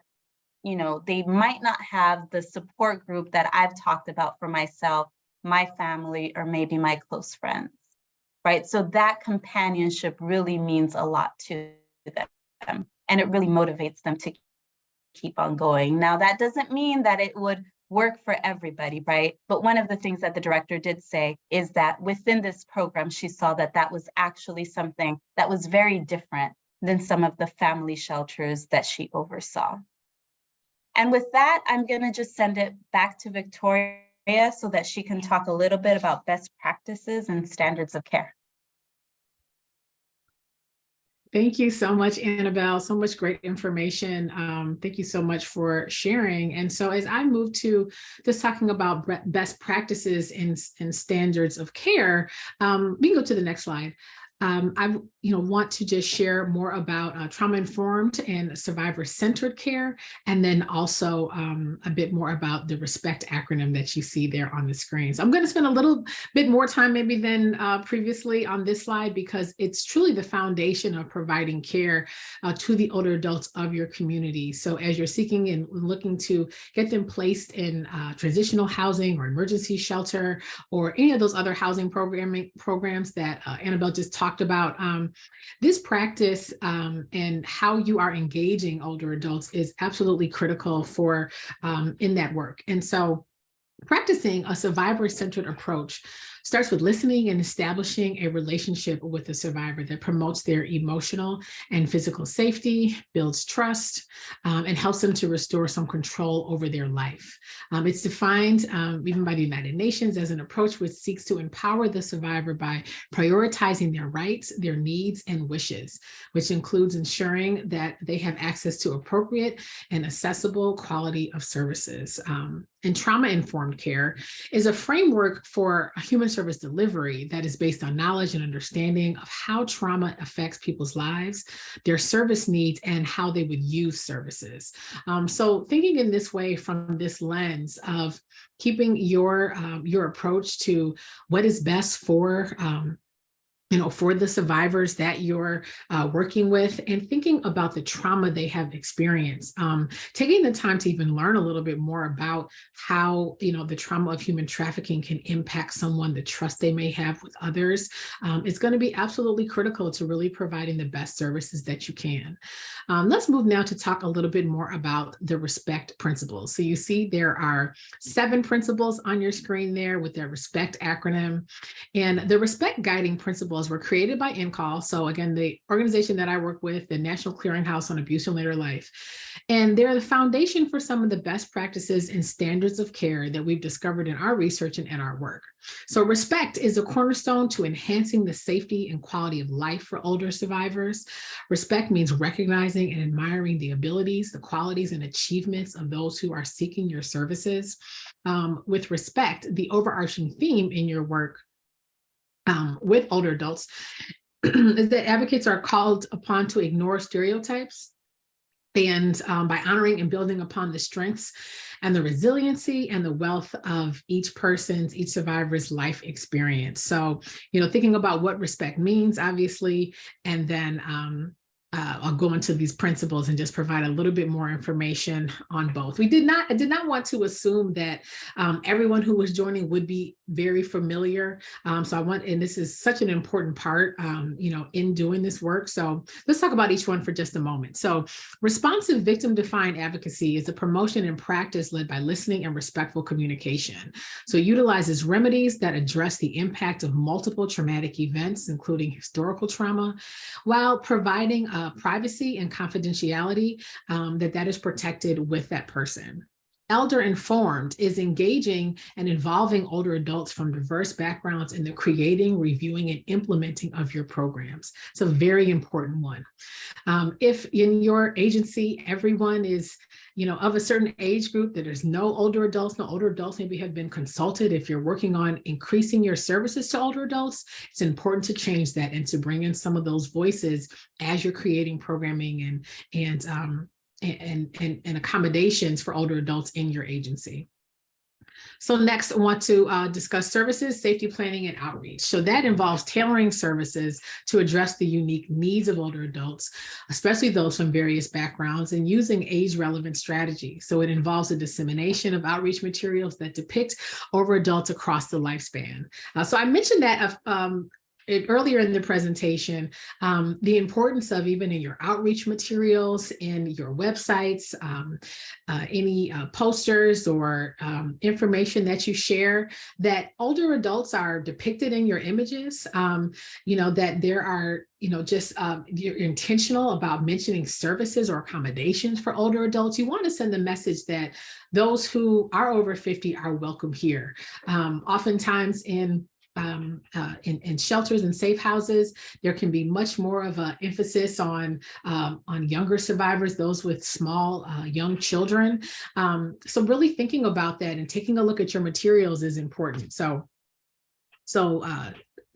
you know, they might not have the support group that I've talked about for myself, my family, or maybe my close friends, right? So that companionship really means a lot to them, and it really motivates them to keep on going. Now, that doesn't mean that it would work for everybody, right? But one of the things that the director did say is that within this program, she saw that that was actually something that was very different than some of the family shelters that she oversaw. And with that, I'm going to just send it back to Victoria so that she can talk a little bit about best practices and standards of care. Thank you so much, Annabelle. So much great information. Thank you so much for sharing. And so as I move to just talking about best practices and standards of care, we can go to the next slide. I want to just share more about trauma-informed and survivor-centered care, and then also a bit more about the RESPECT acronym that you see there on the screen. So I'm going to spend a little bit more time maybe than previously on this slide, because it's truly the foundation of providing care to the older adults of your community. So as you're seeking and looking to get them placed in transitional housing or emergency shelter or any of those other housing programs that Annabelle just talked about, this practice and how you are engaging older adults is absolutely critical for in that work. And so practicing a survivor-centered approach starts with listening and establishing a relationship with the survivor that promotes their emotional and physical safety, builds trust, and helps them to restore some control over their life. It's defined even by the United Nations as an approach which seeks to empower the survivor by prioritizing their rights, their needs, and wishes, which includes ensuring that they have access to appropriate and accessible quality of services. And trauma-informed care is a framework for human service delivery that is based on knowledge and understanding of how trauma affects people's lives, their service needs, and how they would use services. So thinking in this way from this lens of keeping your approach to what is best for for the survivors that you're working with, and thinking about the trauma they have experienced, taking the time to even learn a little bit more about how, the trauma of human trafficking can impact someone, the trust they may have with others. It's going to be absolutely critical to really providing the best services that you can. Let's move now to talk a little bit more about the RESPECT principles. So you see there are 7 principles on your screen there with their RESPECT acronym. And the RESPECT guiding principles were created by NCAL. So again, the organization that I work with, the National Clearinghouse on Abuse in Later Life. And they're the foundation for some of the best practices and standards of care that we've discovered in our research and in our work. So RESPECT is a cornerstone to enhancing the safety and quality of life for older survivors. RESPECT means recognizing and admiring the abilities, the qualities, and achievements of those who are seeking your services. With RESPECT, the overarching theme in your work with older adults is that advocates are called upon to ignore stereotypes, and by honoring and building upon the strengths and the resiliency and the wealth of each survivor's life experience. So, thinking about what RESPECT means, obviously, and then I'll go into these principles and just provide a little bit more information on both. I did not want to assume that everyone who was joining would be very familiar. And this is such an important part, in doing this work. So let's talk about each one for just a moment. So responsive victim-defined advocacy is a promotion and practice led by listening and respectful communication. So it utilizes remedies that address the impact of multiple traumatic events, including historical trauma, while providing privacy and confidentiality that is protected with that person. Elder informed is engaging and involving older adults from diverse backgrounds in the creating, reviewing, and implementing of your programs. It's a very important one. If in your agency, everyone is of a certain age group, that there's no older adults maybe have been consulted. If you're working on increasing your services to older adults, it's important to change that and to bring in some of those voices as you're creating programming and accommodations for older adults in your agency. So next, I want to discuss services, safety planning, and outreach. So that involves tailoring services to address the unique needs of older adults, especially those from various backgrounds, and using age-relevant strategies. So it involves the dissemination of outreach materials that depict older adults across the lifespan. So I mentioned that earlier in the presentation, the importance of, even in your outreach materials, in your websites, any posters or information that you share, that older adults are depicted in your images, that there are, you're intentional about mentioning services or accommodations for older adults. You want to send the message that those who are over 50 are welcome here. Oftentimes in shelters and safe houses, there can be much more of an emphasis on younger survivors, those with small young children. So really thinking about that and taking a look at your materials is important. So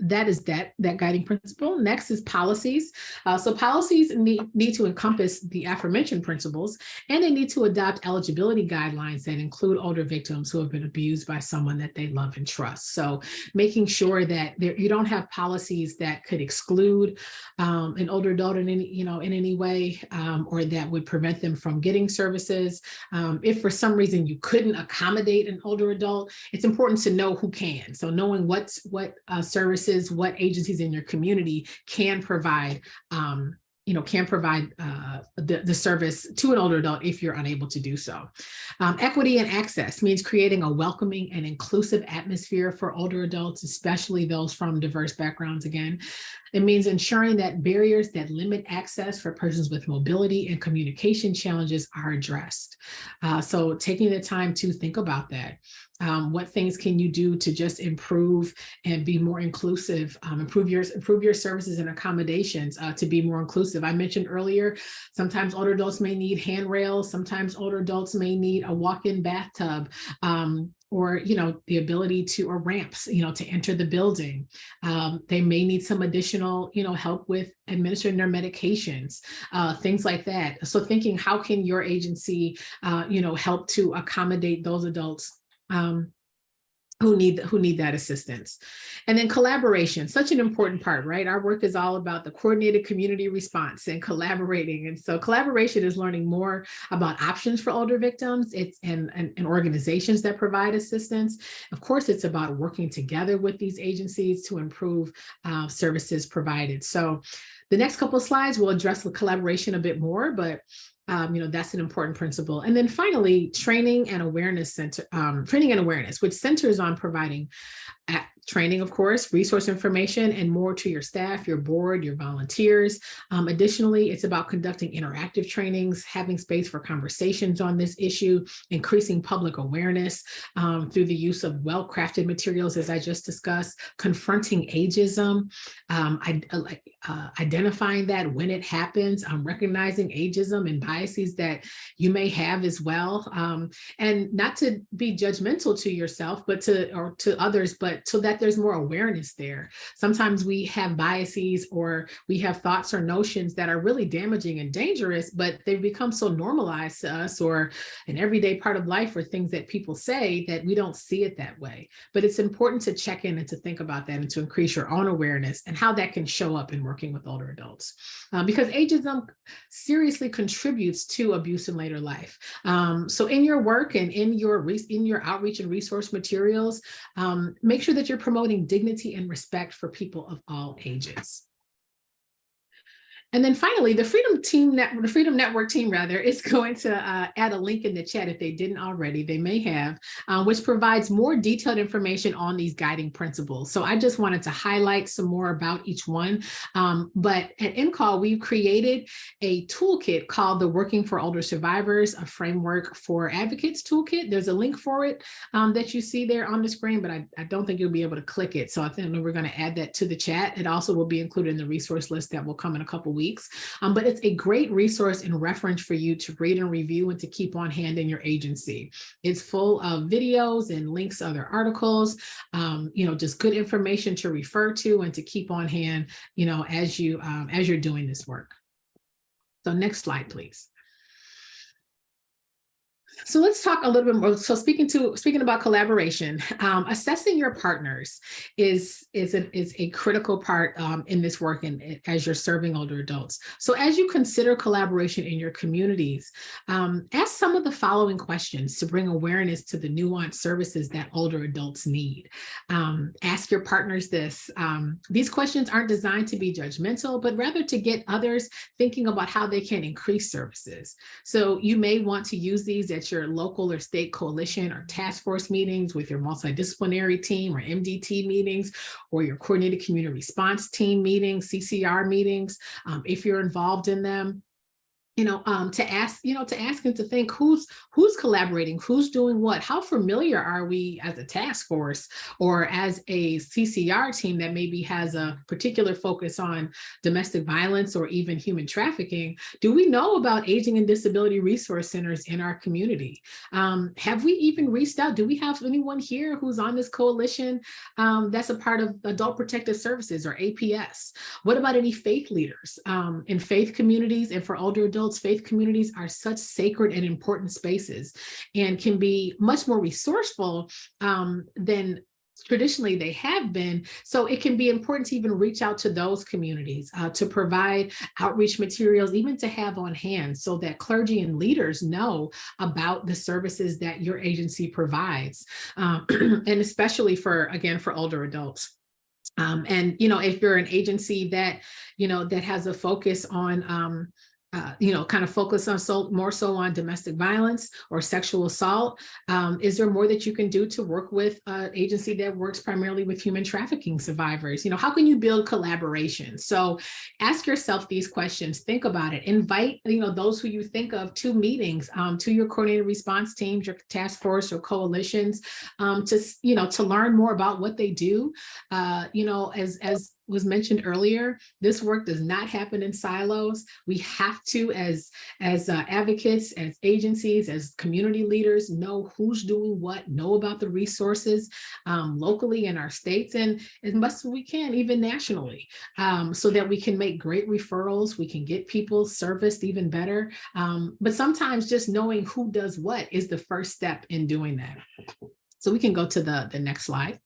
that is that guiding principle. Next is policies. So policies need to encompass the aforementioned principles, and they need to adopt eligibility guidelines that include older victims who have been abused by someone that they love and trust. So making sure that you don't have policies that could exclude an older adult in any way, or that would prevent them from getting services. If for some reason you couldn't accommodate an older adult, it's important to know who can. So knowing what services, what agencies in your community can provide, the service to an older adult if you're unable to do so. Equity and access means creating a welcoming and inclusive atmosphere for older adults, especially those from diverse backgrounds. Again, it means ensuring that barriers that limit access for persons with mobility and communication challenges are addressed. So taking the time to think about that. What things can you do to just improve and be more inclusive, improve your services and accommodations to be more inclusive? I mentioned earlier, sometimes older adults may need handrails, sometimes older adults may need a walk-in bathtub, or the ability to, or ramps, to enter the building. They may need some additional, help with administering their medications, things like that. So thinking, how can your agency, help to accommodate those adults who need that assistance. And then collaboration, such an important part, right? Our work is all about the coordinated community response and collaborating. And so collaboration is learning more about options for older victims. It's and organizations that provide assistance. Of course, it's about working together with these agencies to improve services provided. So the next couple of slides will address the collaboration a bit more, but that's an important principle. And then finally, training and awareness, which centers on providing training, of course, resource information, and more to your staff, your board, your volunteers. Additionally, it's about conducting interactive trainings, having space for conversations on this issue, increasing public awareness through the use of well-crafted materials, as I just discussed, confronting ageism, identifying that when it happens, recognizing ageism and biases that you may have as well, and not to be judgmental to yourself, but to others, but so that there's more awareness there. Sometimes we have biases, or we have thoughts or notions that are really damaging and dangerous, but they've become so normalized to us, or an everyday part of life, or things that people say, that we don't see it that way. But it's important to check in and to think about that, and to increase your own awareness and how that can show up in working with older adults, because ageism seriously contributes to abuse in later life. So in your work and in your outreach and resource materials, make sure that you're promoting dignity and respect for people of all ages. And then finally, the Freedom Network team is going to add a link in the chat if they didn't already. They may have, which provides more detailed information on these guiding principles. So I just wanted to highlight some more about each one. But at NCALL, we've created a toolkit called the Working for Older Survivors, a Framework for Advocates toolkit. There's a link for it that you see there on the screen, but I don't think you'll be able to click it. So I think we're going to add that to the chat. It also will be included in the resource list that will come in a couple weeks. But it's a great resource and reference for you to read and review and to keep on hand in your agency. It's full of videos and links to other articles, just good information to refer to and to keep on hand, as you're doing this work. So next slide, please. So let's talk a little bit more. So speaking about collaboration, assessing your partners is a critical part in this work and as you're serving older adults. So as you consider collaboration in your communities, ask some of the following questions to bring awareness to the nuanced services that older adults need. Ask your partners this. These questions aren't designed to be judgmental, but rather to get others thinking about how they can increase services. So you may want to use these at your local or state coalition or task force meetings with your multidisciplinary team or MDT meetings, or your coordinated community response team meetings, CCR meetings, if you're involved in them. To ask and to think who's collaborating, who's doing what, how familiar are we as a task force or as a CCR team that maybe has a particular focus on domestic violence or even human trafficking? Do we know about aging and disability resource centers in our community? Have we even reached out? Do we have anyone here who's on this coalition that's a part of Adult Protective Services or APS? What about any faith leaders in faith communities? And for older adults, faith communities are such sacred and important spaces and can be much more resourceful than traditionally they have been. So it can be important to even reach out to those communities, to provide outreach materials, even to have on hand so that clergy and leaders know about the services that your agency provides. And especially for older adults. And, if you're an agency that has a focus on kind of focus on more so on domestic violence or sexual assault. Is there more that you can do to work with an agency that works primarily with human trafficking survivors? How can you build collaboration? So ask yourself these questions, think about it, invite, those who you think of to meetings, to your coordinated response teams, your task force or coalitions, to learn more about what they do. As was mentioned earlier, this work does not happen in silos. We have to, as advocates, as agencies, as community leaders, know who's doing what, know about the resources locally in our states, and as much as we can, even nationally, so that we can make great referrals, we can get people serviced even better. But sometimes just knowing who does what is the first step in doing that. So we can go to the next slide.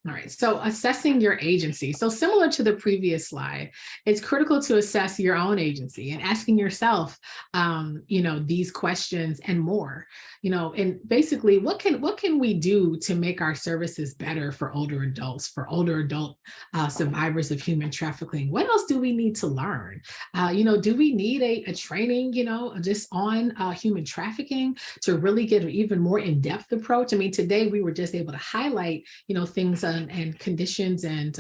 All right, so assessing your agency. So similar to the previous slide, it's critical to assess your own agency and asking yourself, these questions and more, and basically what can we do to make our services better for older adults, for older adult survivors of human trafficking? What else do we need to learn? Do we need a training, just on human trafficking to really get an even more in-depth approach? I mean, today we were just able to highlight, things and conditions and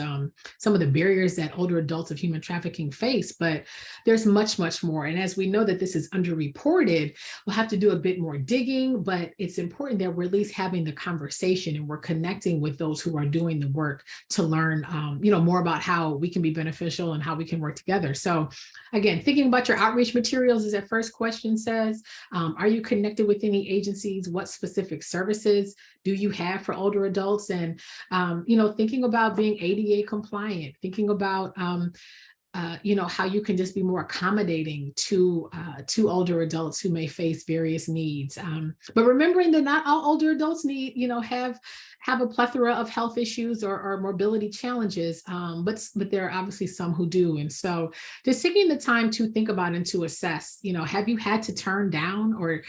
some of the barriers that older adults of human trafficking face, but there's much, much more. And as we know that this is underreported, we'll have to do a bit more digging, but it's important that we're at least having the conversation and we're connecting with those who are doing the work to learn, more about how we can be beneficial and how we can work together. So again, thinking about your outreach materials, as that first question says, are you connected with any agencies? What specific services do you have for older adults? And thinking about being ADA compliant, thinking about, how you can just be more accommodating to older adults who may face various needs. But remembering that not all older adults need, have a plethora of health issues or mobility challenges, but there are obviously some who do. And so just taking the time to think about and to assess, have you had to turn down or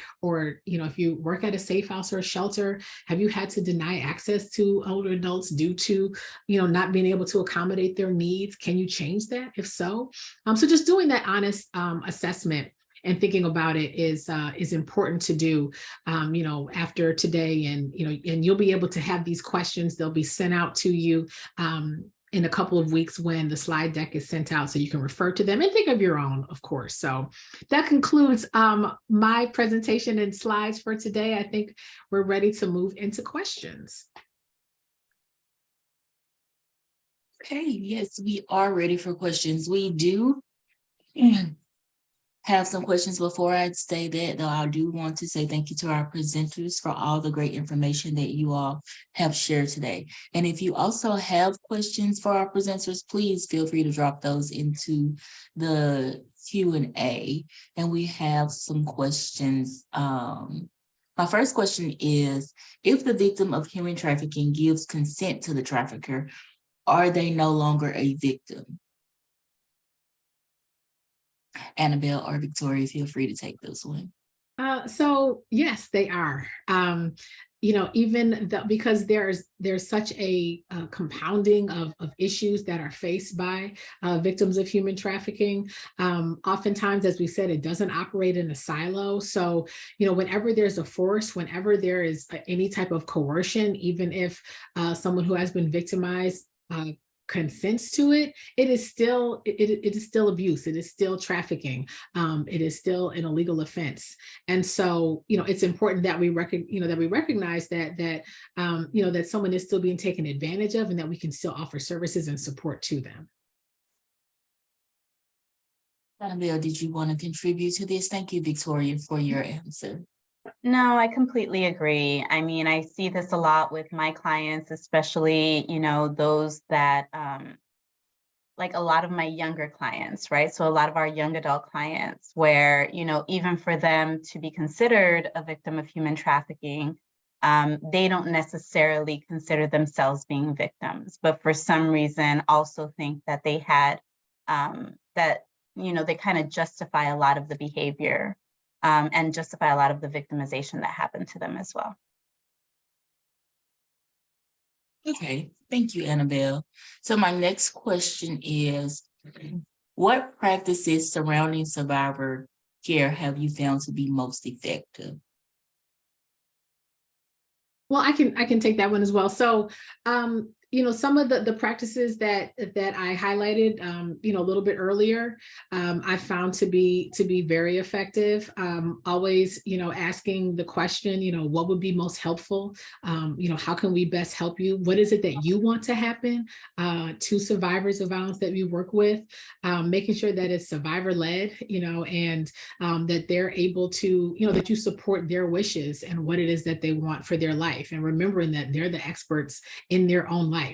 if you work at a safe house or a shelter, have you had to deny access to older adults due to, not being able to accommodate their needs? Can you change that? If so, so just doing that honest assessment and thinking about it is important to do, after today. And, and you'll be able to have these questions. They'll be sent out to you in a couple of weeks when the slide deck is sent out, so you can refer to them and think of your own, of course. So that concludes my presentation and slides for today. I think we're ready to move into questions. Okay, yes, we are ready for questions. We do have some questions. Before I say that, though, I do want to say thank you to our presenters for all the great information that you all have shared today. And if you also have questions for our presenters, please feel free to drop those into the Q&A. And we have some questions. My first question is, if the victim of human trafficking gives consent to the trafficker, are they no longer a victim? Annabelle or Victoria, feel free to take this one. So yes, they are. Because there's such a compounding of issues that are faced by victims of human trafficking. Oftentimes, as we said, it doesn't operate in a silo. So, whenever there's a force, whenever there is any type of coercion, even if someone who has been victimized consents to it, it is still abuse. It is still trafficking. It is still an illegal offense. And so, it's important that we recognize that someone is still being taken advantage of, and that we can still offer services and support to them. Annabelle, did you want to contribute to this? Thank you, Victoria, for your answer. No, I completely agree. I mean, I see this a lot with my clients, especially, those that, like a lot of my younger clients, right? So a lot of our young adult clients where, even for them to be considered a victim of human trafficking, they don't necessarily consider themselves being victims, but for some reason also think that they had, they kind of justify a lot of the behavior and justify a lot of the victimization that happened to them as well. Okay, thank you, Annabelle. So my next question is, what practices surrounding survivor care have you found to be most effective? Well, I can take that one as well. So, some of the practices that I highlighted, a little bit earlier, I found to be very effective. Always, asking the question, what would be most helpful? How can we best help you? What is it that you want to happen to survivors of violence that we work with? Making sure that it's survivor-led, and that they're able to, that you support their wishes and what it is that they want for their life, and remembering that they're the experts in their own life.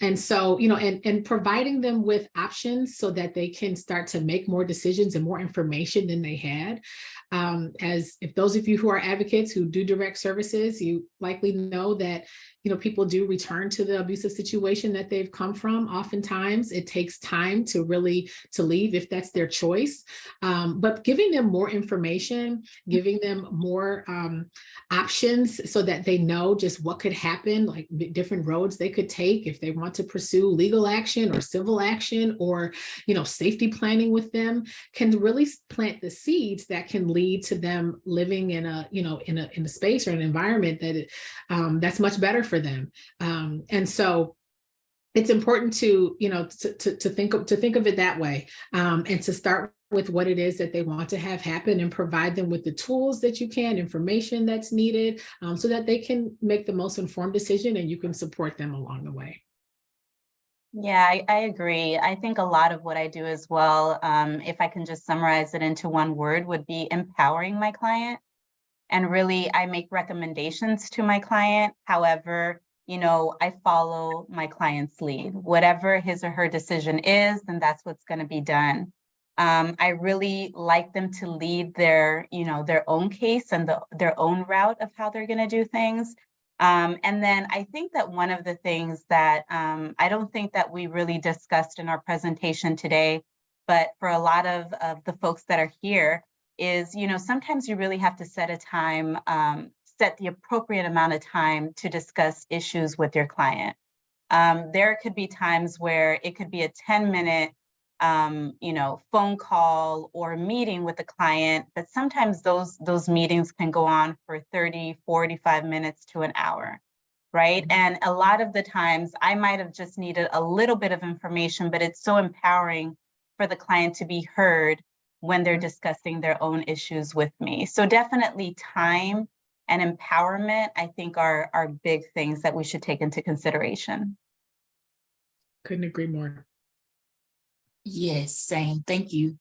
And so, and providing them with options so that they can start to make more decisions and more information than they had. As if those of you who are advocates who do direct services, you likely know that, people do return to the abusive situation that they've come from. Oftentimes it takes time to leave if that's their choice. But giving them more information, giving them more options so that they know just what could happen, like different roads they could take if they want to pursue legal action or civil action, or, safety planning with them, can really plant the seeds that can lead to them living in a space or an environment that that's much better for them. And so it's important to think of it that way, and to start with what it is that they want to have happen, and provide them with the tools that you can, information that's needed, so that they can make the most informed decision and you can support them along the way. Yeah, I agree. I think a lot of what I do as well, if I can just summarize it into one word, would be empowering my client. And really, I make recommendations to my client. However, I follow my client's lead. Whatever his or her decision is, then that's what's going to be done. I really like them to lead their own case and their own route of how they're going to do things. And then I think that one of the things that I don't think that we really discussed in our presentation today, but for a lot of the folks that are here is, sometimes you really have to set a time, set the appropriate amount of time to discuss issues with your client. There could be times where it could be a 10-minute phone call or meeting with the client, but sometimes those meetings can go on for 30, 45 minutes to an hour, right? And a lot of the times I might have just needed a little bit of information, but it's so empowering for the client to be heard when they're discussing their own issues with me. So definitely time and empowerment, I think are big things that we should take into consideration. Couldn't agree more. Yes, same. Thank you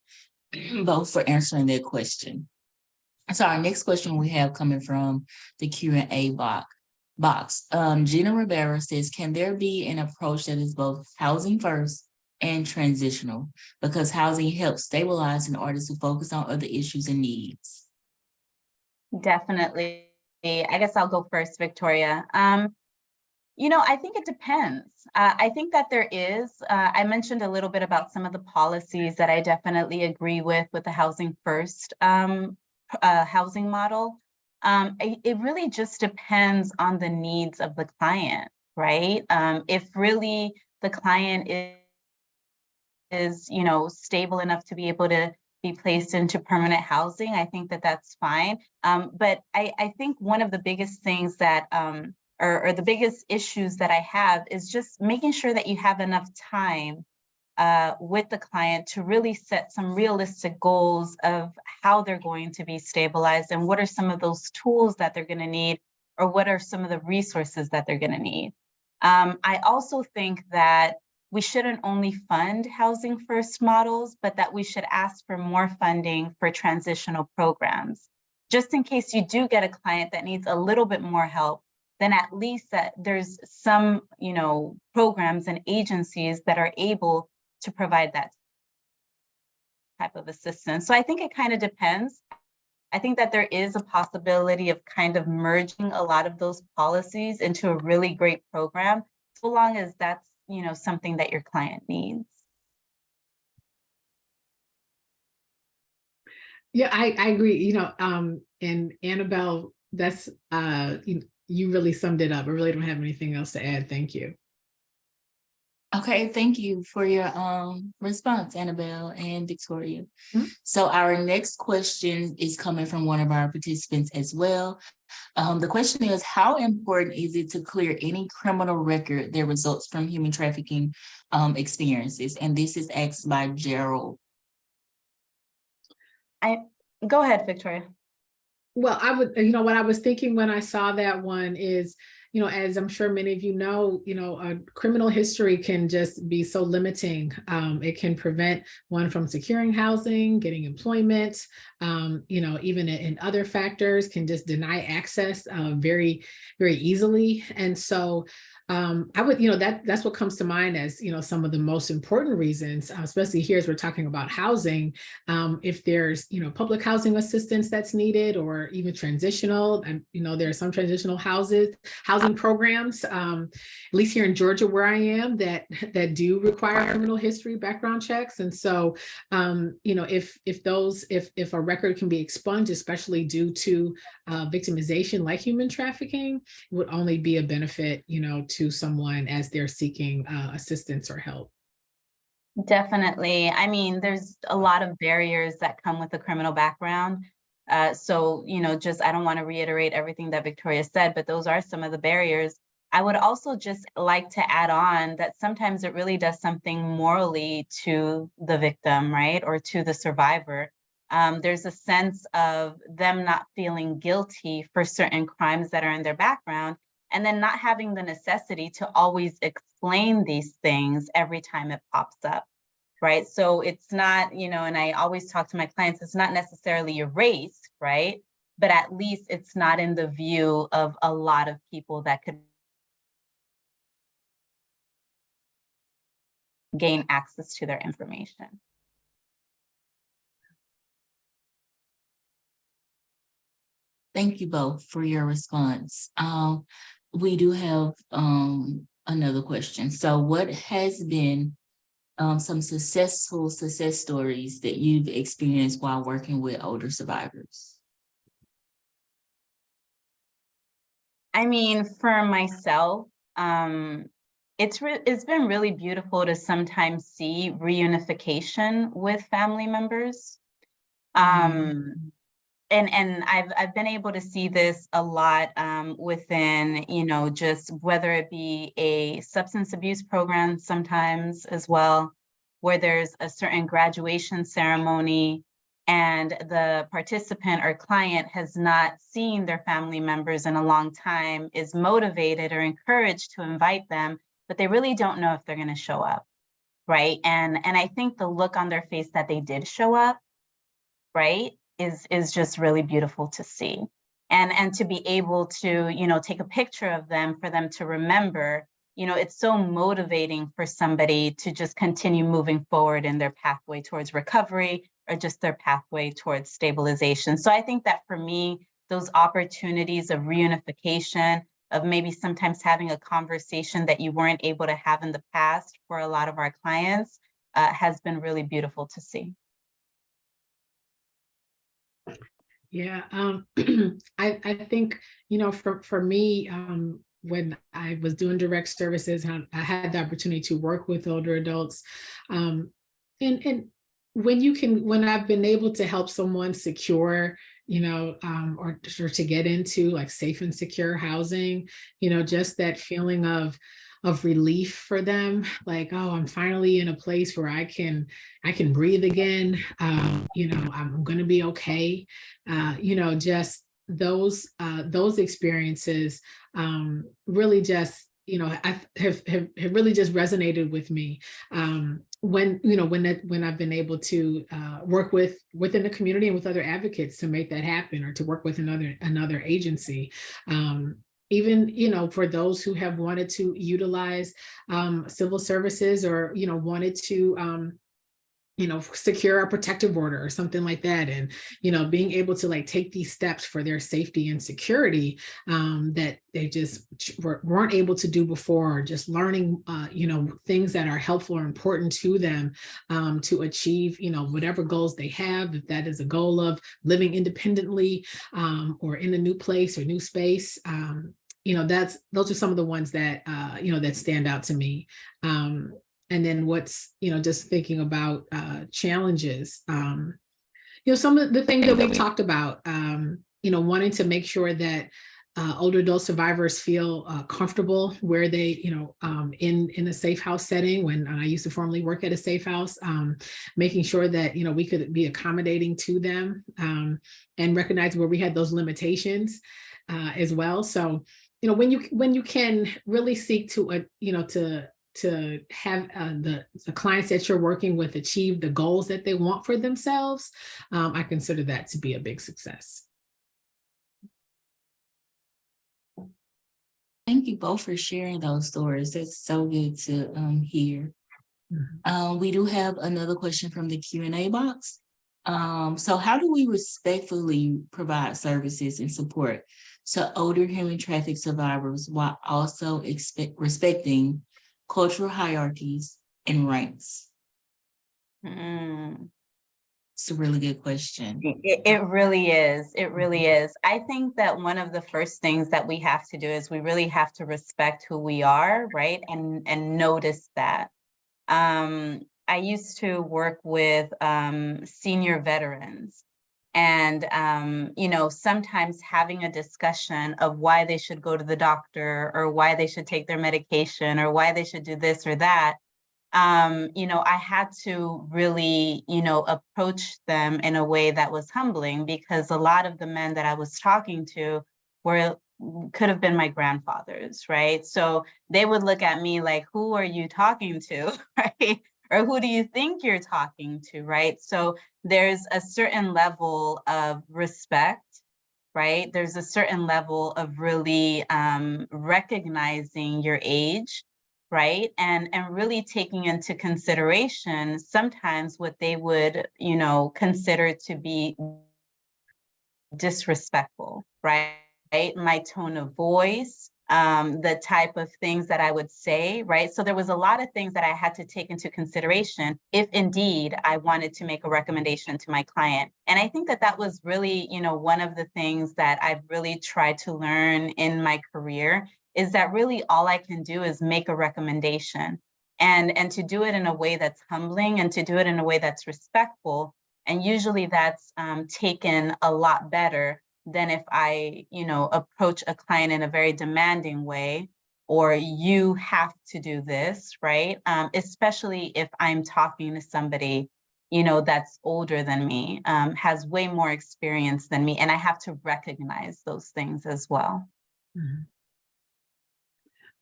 both for answering that question. So our next question we have coming from the Q&A box. Gina Rivera says, can there be an approach that is both housing first and transitional? Because housing helps stabilize in order to focus on other issues and needs. Definitely. I guess I'll go first, Victoria. I think it depends. I think that there is, I mentioned a little bit about some of the policies that I definitely agree with the housing first housing model. It really just depends on the needs of the client, right? If really the client is stable enough to be able to be placed into permanent housing, I think that that's fine. But I think one of the biggest things that or the biggest issues that I have is just making sure that you have enough time with the client to really set some realistic goals of how they're going to be stabilized and what are some of those tools that they're going to need, or what are some of the resources that they're going to need. I also think that we shouldn't only fund housing first models, but that we should ask for more funding for transitional programs. Just in case you do get a client that needs a little bit more help, then at least that there's some, programs and agencies that are able to provide that type of assistance. So I think it kind of depends. I think that there is a possibility of kind of merging a lot of those policies into a really great program, so long as that's, something that your client needs. Yeah, I agree. And Annabelle, that's you really summed it up. I really don't have anything else to add. Thank you. Okay, thank you for your response, Annabelle and Victoria. Mm-hmm. So our next question is coming from one of our participants as well. The question is, how important is it to clear any criminal record that results from human trafficking experiences? And this is asked by Gerald. Go ahead, Victoria. Well, I would, what I was thinking when I saw that one is, as I'm sure many of a criminal history can just be so limiting. It can prevent one from securing housing, getting employment, even in other factors can just deny access very, very easily. And so I would, that's what comes to mind as, some of the most important reasons, especially here as we're talking about housing. If there's, public housing assistance that's needed, or even transitional, and, there are some transitional housing programs, at least here in Georgia where I am, that do require criminal history background checks. And so, if a record can be expunged, especially due to victimization like human trafficking, would only be a benefit, to someone as they're seeking assistance or help. Definitely. I mean, there's a lot of barriers that come with a criminal background. So, I don't want to reiterate everything that Victoria said, but those are some of the barriers. I would also just like to add on that sometimes it really does something morally to the victim, right? Or to the survivor. There's a sense of them not feeling guilty for certain crimes that are in their background, and then not having the necessity to always explain these things every time it pops up, right? So it's not, and I always talk to my clients, it's not necessarily erased, right? But at least it's not in the view of a lot of people that could gain access to their information. Thank you both for your response. we do have another question. So what has been some successful success stories that you've experienced while working with older survivors? I mean, for myself, it's been really beautiful to sometimes see reunification with family members. Um, and I've been able to see this a lot within, just whether it be a substance abuse program sometimes as well, where there's a certain graduation ceremony and the participant or client has not seen their family members in a long time, is motivated or encouraged to invite them, but they really don't know if they're going to show up, right? And I think the look on their face that they did show up, right, is just really beautiful to see. And to be able to, take a picture of them for them to remember, it's so motivating for somebody to just continue moving forward in their pathway towards recovery or just their pathway towards stabilization. So I think that for me, those opportunities of reunification, of maybe sometimes having a conversation that you weren't able to have in the past for a lot of our clients, has been really beautiful to see. Yeah, I think, for me, when I was doing direct services, I had the opportunity to work with older adults. And when I've been able to help someone secure, or to get into like safe and secure housing, just that feeling of relief for them, like, oh, I'm finally in a place where I can breathe again. I'm going to be okay. Just those experiences really just, have really just resonated with me. When I've been able to work within the community and with other advocates to make that happen, or to work with another agency. Even, for those who have wanted to utilize civil services, or, wanted to secure a protective order or something like that. And, being able to like take these steps for their safety and security, that they just weren't able to do before, or just learning, things that are helpful or important to them, to achieve, whatever goals they have, if that is a goal of living independently, or in a new place or new space. Those are some of the ones that, that stand out to me. And then just thinking about challenges, some of the things that we've talked about, wanting to make sure that older adult survivors feel comfortable where they, in a safe house setting. When I used to formerly work at a safe house, making sure that, we could be accommodating to them, and recognize where we had those limitations as well. So, when you can really seek to have the clients that you're working with achieve the goals that they want for themselves, I consider that to be a big success. Thank you both for sharing those stories. That's so good to hear. We do have another question from the Q&A box. So how do we respectfully provide services and support to older human traffic survivors while also respecting cultural hierarchies and ranks? It's a really good question. It really is. It really is. I think that one of the first things that we have to do is we really have to respect who we are, right? And notice that. I used to work with senior veterans, and sometimes having a discussion of why they should go to the doctor, or why they should take their medication, or why they should do this or that. I had to really, approach them in a way that was humbling, because a lot of the men that I was talking to could have been my grandfathers, right? So they would look at me like, who are you talking to, right? Or who do you think you're talking to, right? So there's a certain level of respect, right? There's a certain level of really recognizing your age, right? And really taking into consideration sometimes what they would, consider to be disrespectful, right? My tone of voice, the type of things that I would say, right? So there was a lot of things that I had to take into consideration if indeed I wanted to make a recommendation to my client. And I think that that was really, one of the things that I've really tried to learn in my career is that really all I can do is make a recommendation, and to do it in a way that's humbling and to do it in a way that's respectful. And usually that's taken a lot better than if I, approach a client in a very demanding way, or you have to do this, right? Especially if I'm talking to somebody, that's older than me, has way more experience than me, and I have to recognize those things as well. Mhm.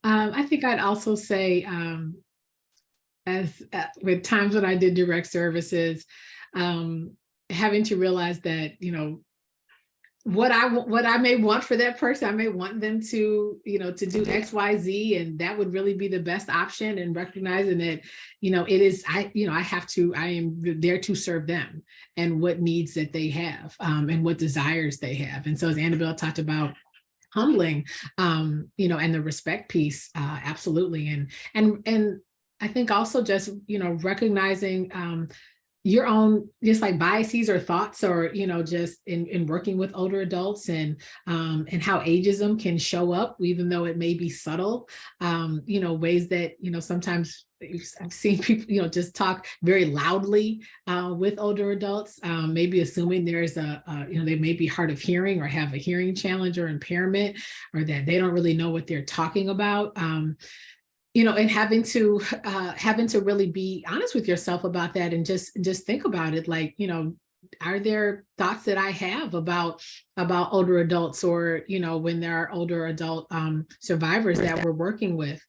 I think I'd also say, as with times when I did direct services, having to realize that, what I may want for that person, I may want them to, to do X, Y, Z, and that would really be the best option. And recognizing that, it is, I am there to serve them and what needs that they have, and what desires they have. And so as Annabelle talked about, humbling, and the respect piece, absolutely. And I think also just, recognizing, your own just like biases or thoughts, or just in working with older adults, and how ageism can show up, even though it may be subtle, ways that sometimes I've seen people just talk very loudly with older adults, maybe assuming there's they may be hard of hearing or have a hearing challenge or impairment, or that they don't really know what they're talking about. And having to really be honest with yourself about that, and just think about it, like, are there thoughts that I have about older adults, or when there are older adult survivors that we're working with.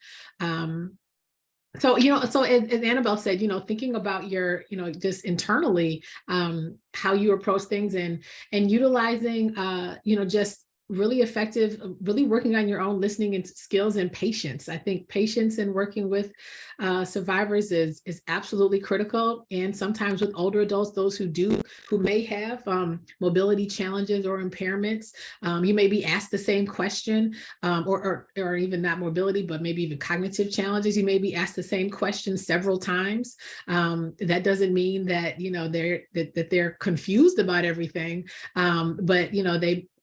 So as Annabelle said, thinking about your, just internally, how you approach things, and utilizing, just really effective, really working on your own listening and skills and patience. I think patience in working with survivors is absolutely critical. And sometimes with older adults, those who may have mobility challenges or impairments, you may be asked the same question, or even not mobility, but maybe even cognitive challenges. You may be asked the same question several times. That doesn't mean that they're confused about everything,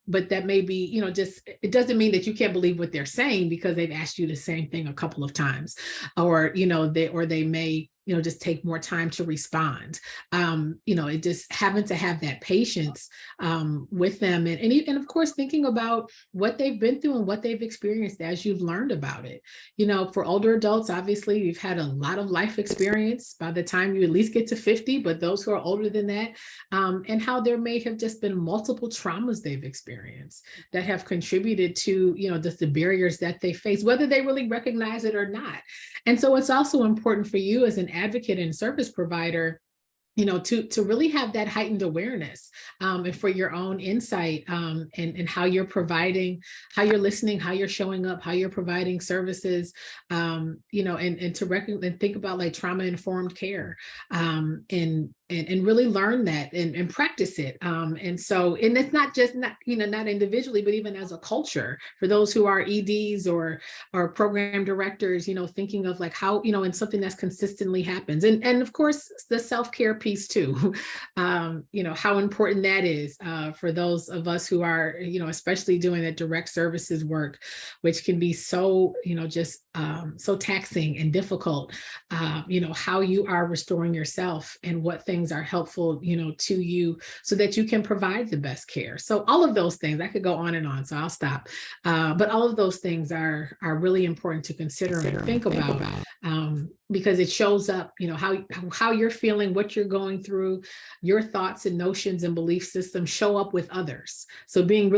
but that may be, just, it doesn't mean that you can't believe what they're saying because they've asked you the same thing a couple of times, or, they may, just take more time to respond. It just having to have that patience with them, and of course, thinking about what they've been through and what they've experienced as you've learned about it. For older adults, obviously, you've had a lot of life experience by the time you at least get to 50, but those who are older than that, and how there may have just been multiple traumas they've experienced that have contributed to, just the barriers that they face, whether they really recognize it or not. And so it's also important for you as an advocate and service provider, to really have that heightened awareness, and for your own insight, and how you're providing, how you're listening, how you're showing up, how you're providing services, and to recognize and think about like trauma-informed care, and really learn that and practice it. And it's not just not individually, but even as a culture for those who are EDs or program directors, thinking of like how, and something that's consistently happens. And of course, the self-care piece too, how important that is for those of us who are, especially doing that direct services work, which can be so, just so taxing and difficult, how you are restoring yourself and what things are helpful, to you, so that you can provide the best care. So all of those things, I could go on and on, so I'll stop. But all of those things are really important to consider and think about, because it shows up, how you're feeling, what you're going through, your thoughts and notions and belief systems show up with others. So being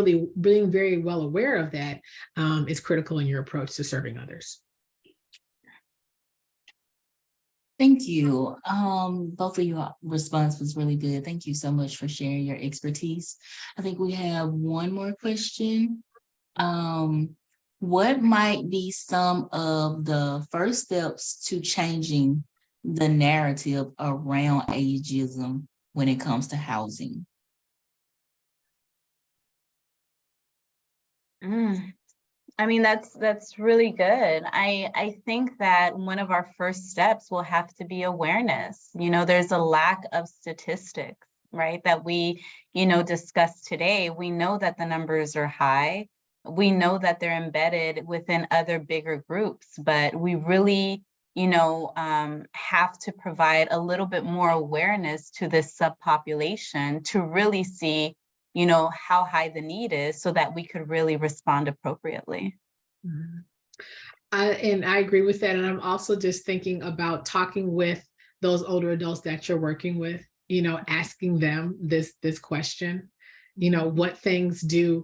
very well aware of that is critical in your approach to serving others. Thank you. Both of your response was really good. Thank you so much for sharing your expertise. I think we have one more question. What might be some of the first steps to changing the narrative around ageism when it comes to housing? I mean, that's really good. I think that one of our first steps will have to be awareness. There's a lack of statistics, right? That we, discussed today. We know that the numbers are high. We know that they're embedded within other bigger groups, but we really, have to provide a little bit more awareness to this subpopulation to really see how high the need is so that we could really respond appropriately. Mhm. And I agree with that. And I'm also just thinking about talking with those older adults that you're working with, asking them this question, what things is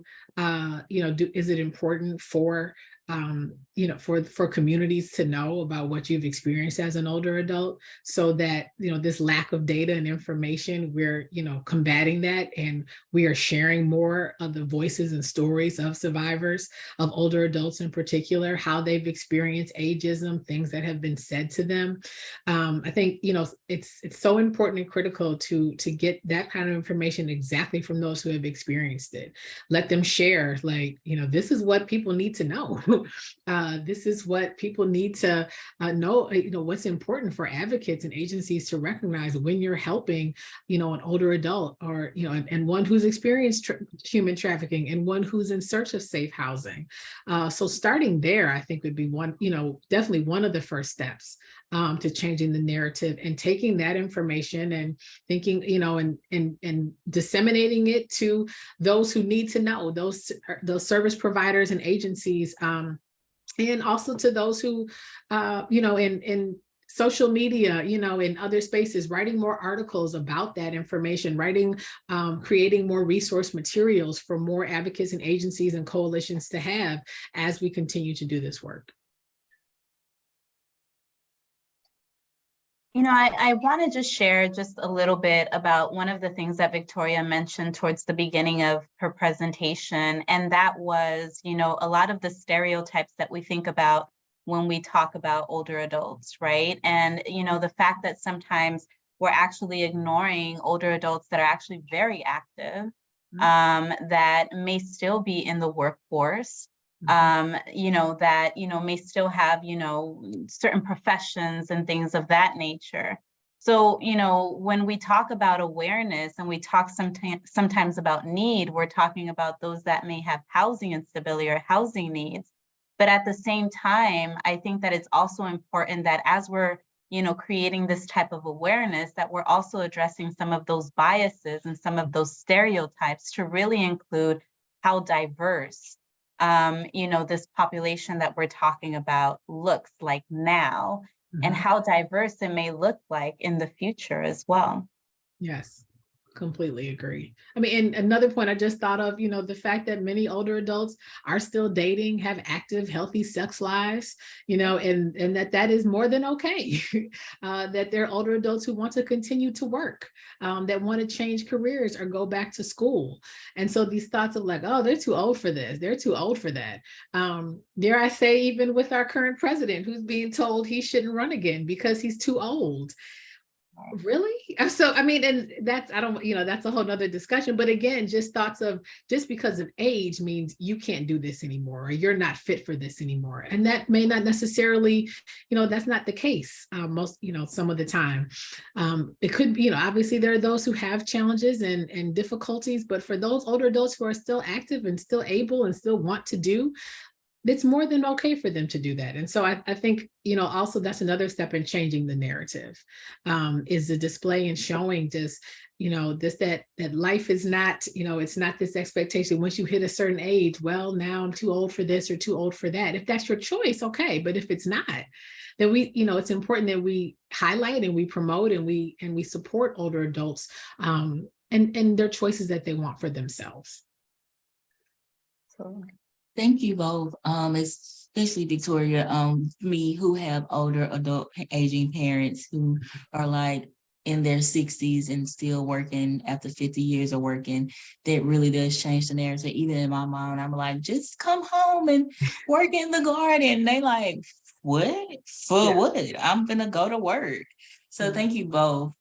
it important for for communities to know about what you've experienced as an older adult, so that this lack of data and information, we're combating that, and we are sharing more of the voices and stories of survivors, of older adults in particular, how they've experienced ageism, things that have been said to them. I think it's so important and critical to get that kind of information exactly from those who have experienced it. Let them share, like, this is what people need to know. This is what people need to know, what's important for advocates and agencies to recognize when you're helping, an older adult, or, and one who's experienced human trafficking, and one who's in search of safe housing. So starting there, I think, would be one, definitely one of the first steps to changing the narrative, and taking that information and thinking, and disseminating it to those who need to know, those service providers and agencies, and also to those who, in social media, in other spaces, writing more articles about that information, creating more resource materials for more advocates and agencies and coalitions to have as we continue to do this work. I want to just share just a little bit about one of the things that Victoria mentioned towards the beginning of her presentation, and that was, a lot of the stereotypes that we think about when we talk about older adults, right? And, the fact that sometimes we're actually ignoring older adults that are actually very active, that may still be in the workforce, that, may still have, certain professions and things of that nature. So, when we talk about awareness and we talk sometimes about need, we're talking about those that may have housing instability or housing needs. But at the same time, I think that it's also important that as we're, creating this type of awareness, that we're also addressing some of those biases and some of those stereotypes to really include how diverse this population that we're talking about looks like now, and how diverse it may look like in the future as well. Yes, completely agree. I mean, and another point I just thought of, the fact that many older adults are still dating, have active, healthy sex lives, and that is more than okay. That they're older adults who want to continue to work, that want to change careers or go back to school. And so these thoughts of like, oh, they're too old for this, they're too old for that. Dare I say, even with our current president, who's being told he shouldn't run again because he's too old. Really? So, I mean, and that's, I don't, that's a whole nother discussion. But again, just thoughts of, just because of age means you can't do this anymore, or you're not fit for this anymore. And that may not necessarily, that's not the case most, some of the time. It could be, obviously there are those who have challenges and difficulties, but for those older adults who are still active and still able and still want to do, it's more than okay for them to do that. And so I think, also that's another step in changing the narrative, is the display and showing just, that life is not, it's not this expectation. Once you hit a certain age, well, now I'm too old for this or too old for that. If that's your choice, okay. But if it's not, then we, it's important that we highlight and we promote and we support older adults, and their choices that they want for themselves. So thank you both, especially Victoria, me who have older adult aging parents who are like in their 60s and still working after 50 years of working. That really does change the narrative. Even in my mind, I'm like, just come home and work in the garden. They like, what? For what? I'm gonna go to work. So thank you both.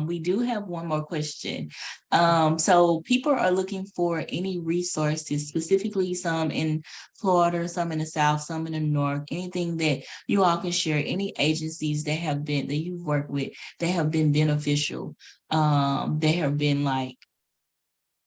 We do have one more question. So people are looking for any resources, specifically some in Florida, some in the South, some in the North, anything that you all can share, any agencies that you've worked with that have been beneficial, they have been like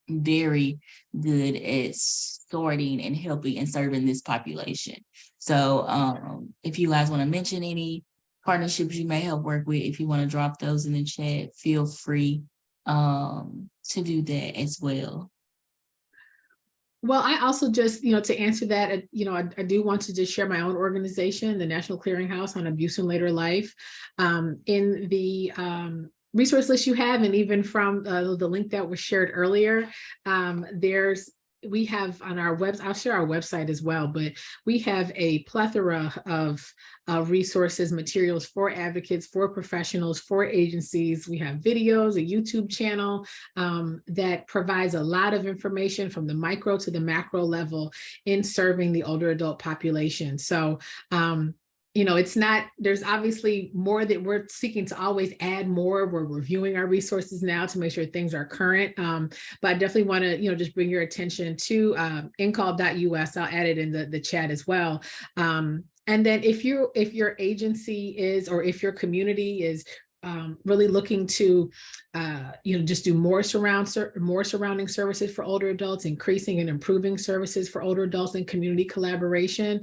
very good at sorting and helping and serving this population. So if you guys want to mention any partnerships you may have worked with, if you want to drop those in the chat, feel free to do that as well. Well, I also just, to answer that, I do want to just share my own organization, the National Clearinghouse on Abuse in Later Life. In the resource list you have, and even from the link that was shared earlier, we have on our website, I'll share our website as well, but we have a plethora of resources, materials for advocates, for professionals, for agencies. We have videos, a YouTube channel that provides a lot of information from the micro to the macro level in serving the older adult population. So, there's obviously more that we're seeking to always add more. We're reviewing our resources now to make sure things are current. But I definitely want to, just bring your attention to incall.us. I'll add it in the chat as well. And then if your agency is, or if your community is really looking to, just do more surrounding services for older adults, increasing and improving services for older adults and community collaboration.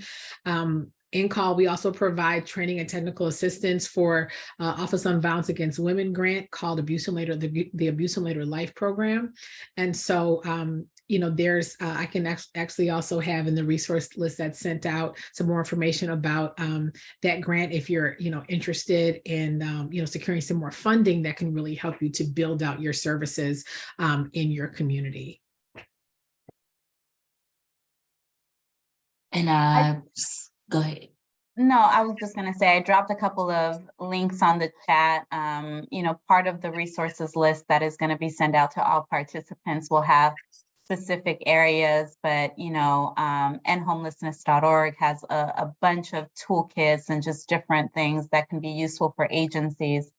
In call, we also provide training and technical assistance for Office on Violence Against Women grant called the Abuse and Later Life program. And so, there's, I can actually also have in the resource list that's sent out some more information about that grant if you're, interested in, securing some more funding that can really help you to build out your services in your community. And go ahead. No, I was just going to say, I dropped a couple of links on the chat. Part of the resources list that is going to be sent out to all participants will have specific areas, but, endhomelessness.org has a bunch of toolkits and just different things that can be useful for agencies.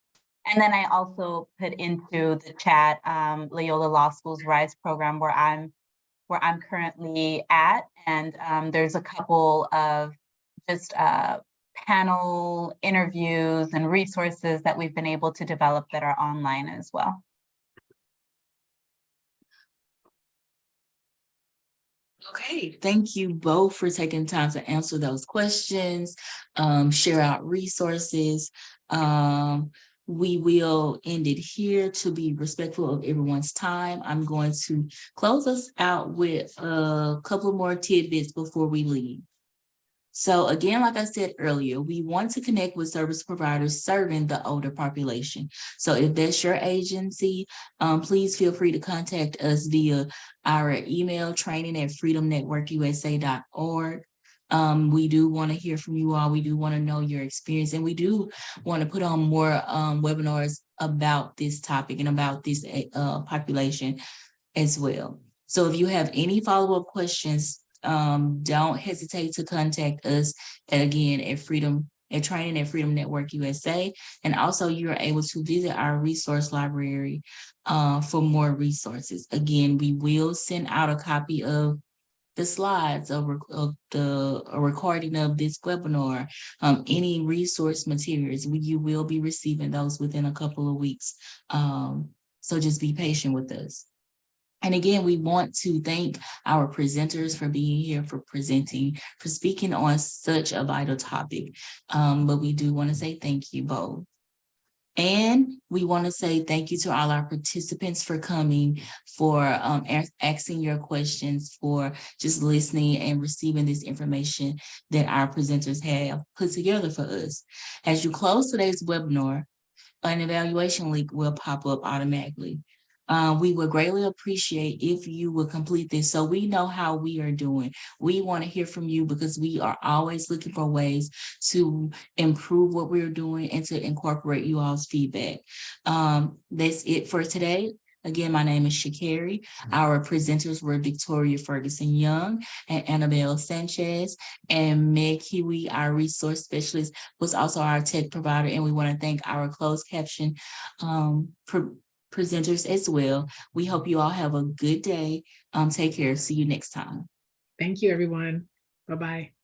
And then I also put into the chat Loyola Law School's RISE program where I'm currently at. And there's a couple of just panel interviews and resources that we've been able to develop that are online as well. Okay, thank you both for taking time to answer those questions, share out resources. We will end it here to be respectful of everyone's time. I'm going to close us out with a couple more tidbits before we leave. So again, like I said earlier, we want to connect with service providers serving the older population. So if that's your agency, please feel free to contact us via our email, training@freedomnetworkusa.org. We do want to hear from you all. We do want to know your experience, and we do want to put on more webinars about this topic and about this population as well. So if you have any follow-up questions, don't hesitate to contact us at training@Freedom Network USA. And also you're able to visit our resource library for more resources. Again, we will send out a copy of the slides of a recording of this webinar, any resource materials. You will be receiving those within a couple of weeks. So just be patient with us. And again, we want to thank our presenters for being here, for speaking on such a vital topic. But we do want to say thank you both. And we want to say thank you to all our participants for coming, for asking your questions, for just listening and receiving this information that our presenters have put together for us. As you close today's webinar, an evaluation link will pop up automatically. We would greatly appreciate if you would complete this so we know how we are doing. We want to hear from you because we are always looking for ways to improve what we're doing and to incorporate you all's feedback. That's it for today. Again, my name is Shakari. Our presenters were Victoria Ferguson Young and Annabelle Sanchez, and Meg Kiwi, our resource specialist, was also our tech provider. And we want to thank our closed caption presenters as well. We hope you all have a good day. Take care. See you next time. Thank you, everyone. Bye-bye.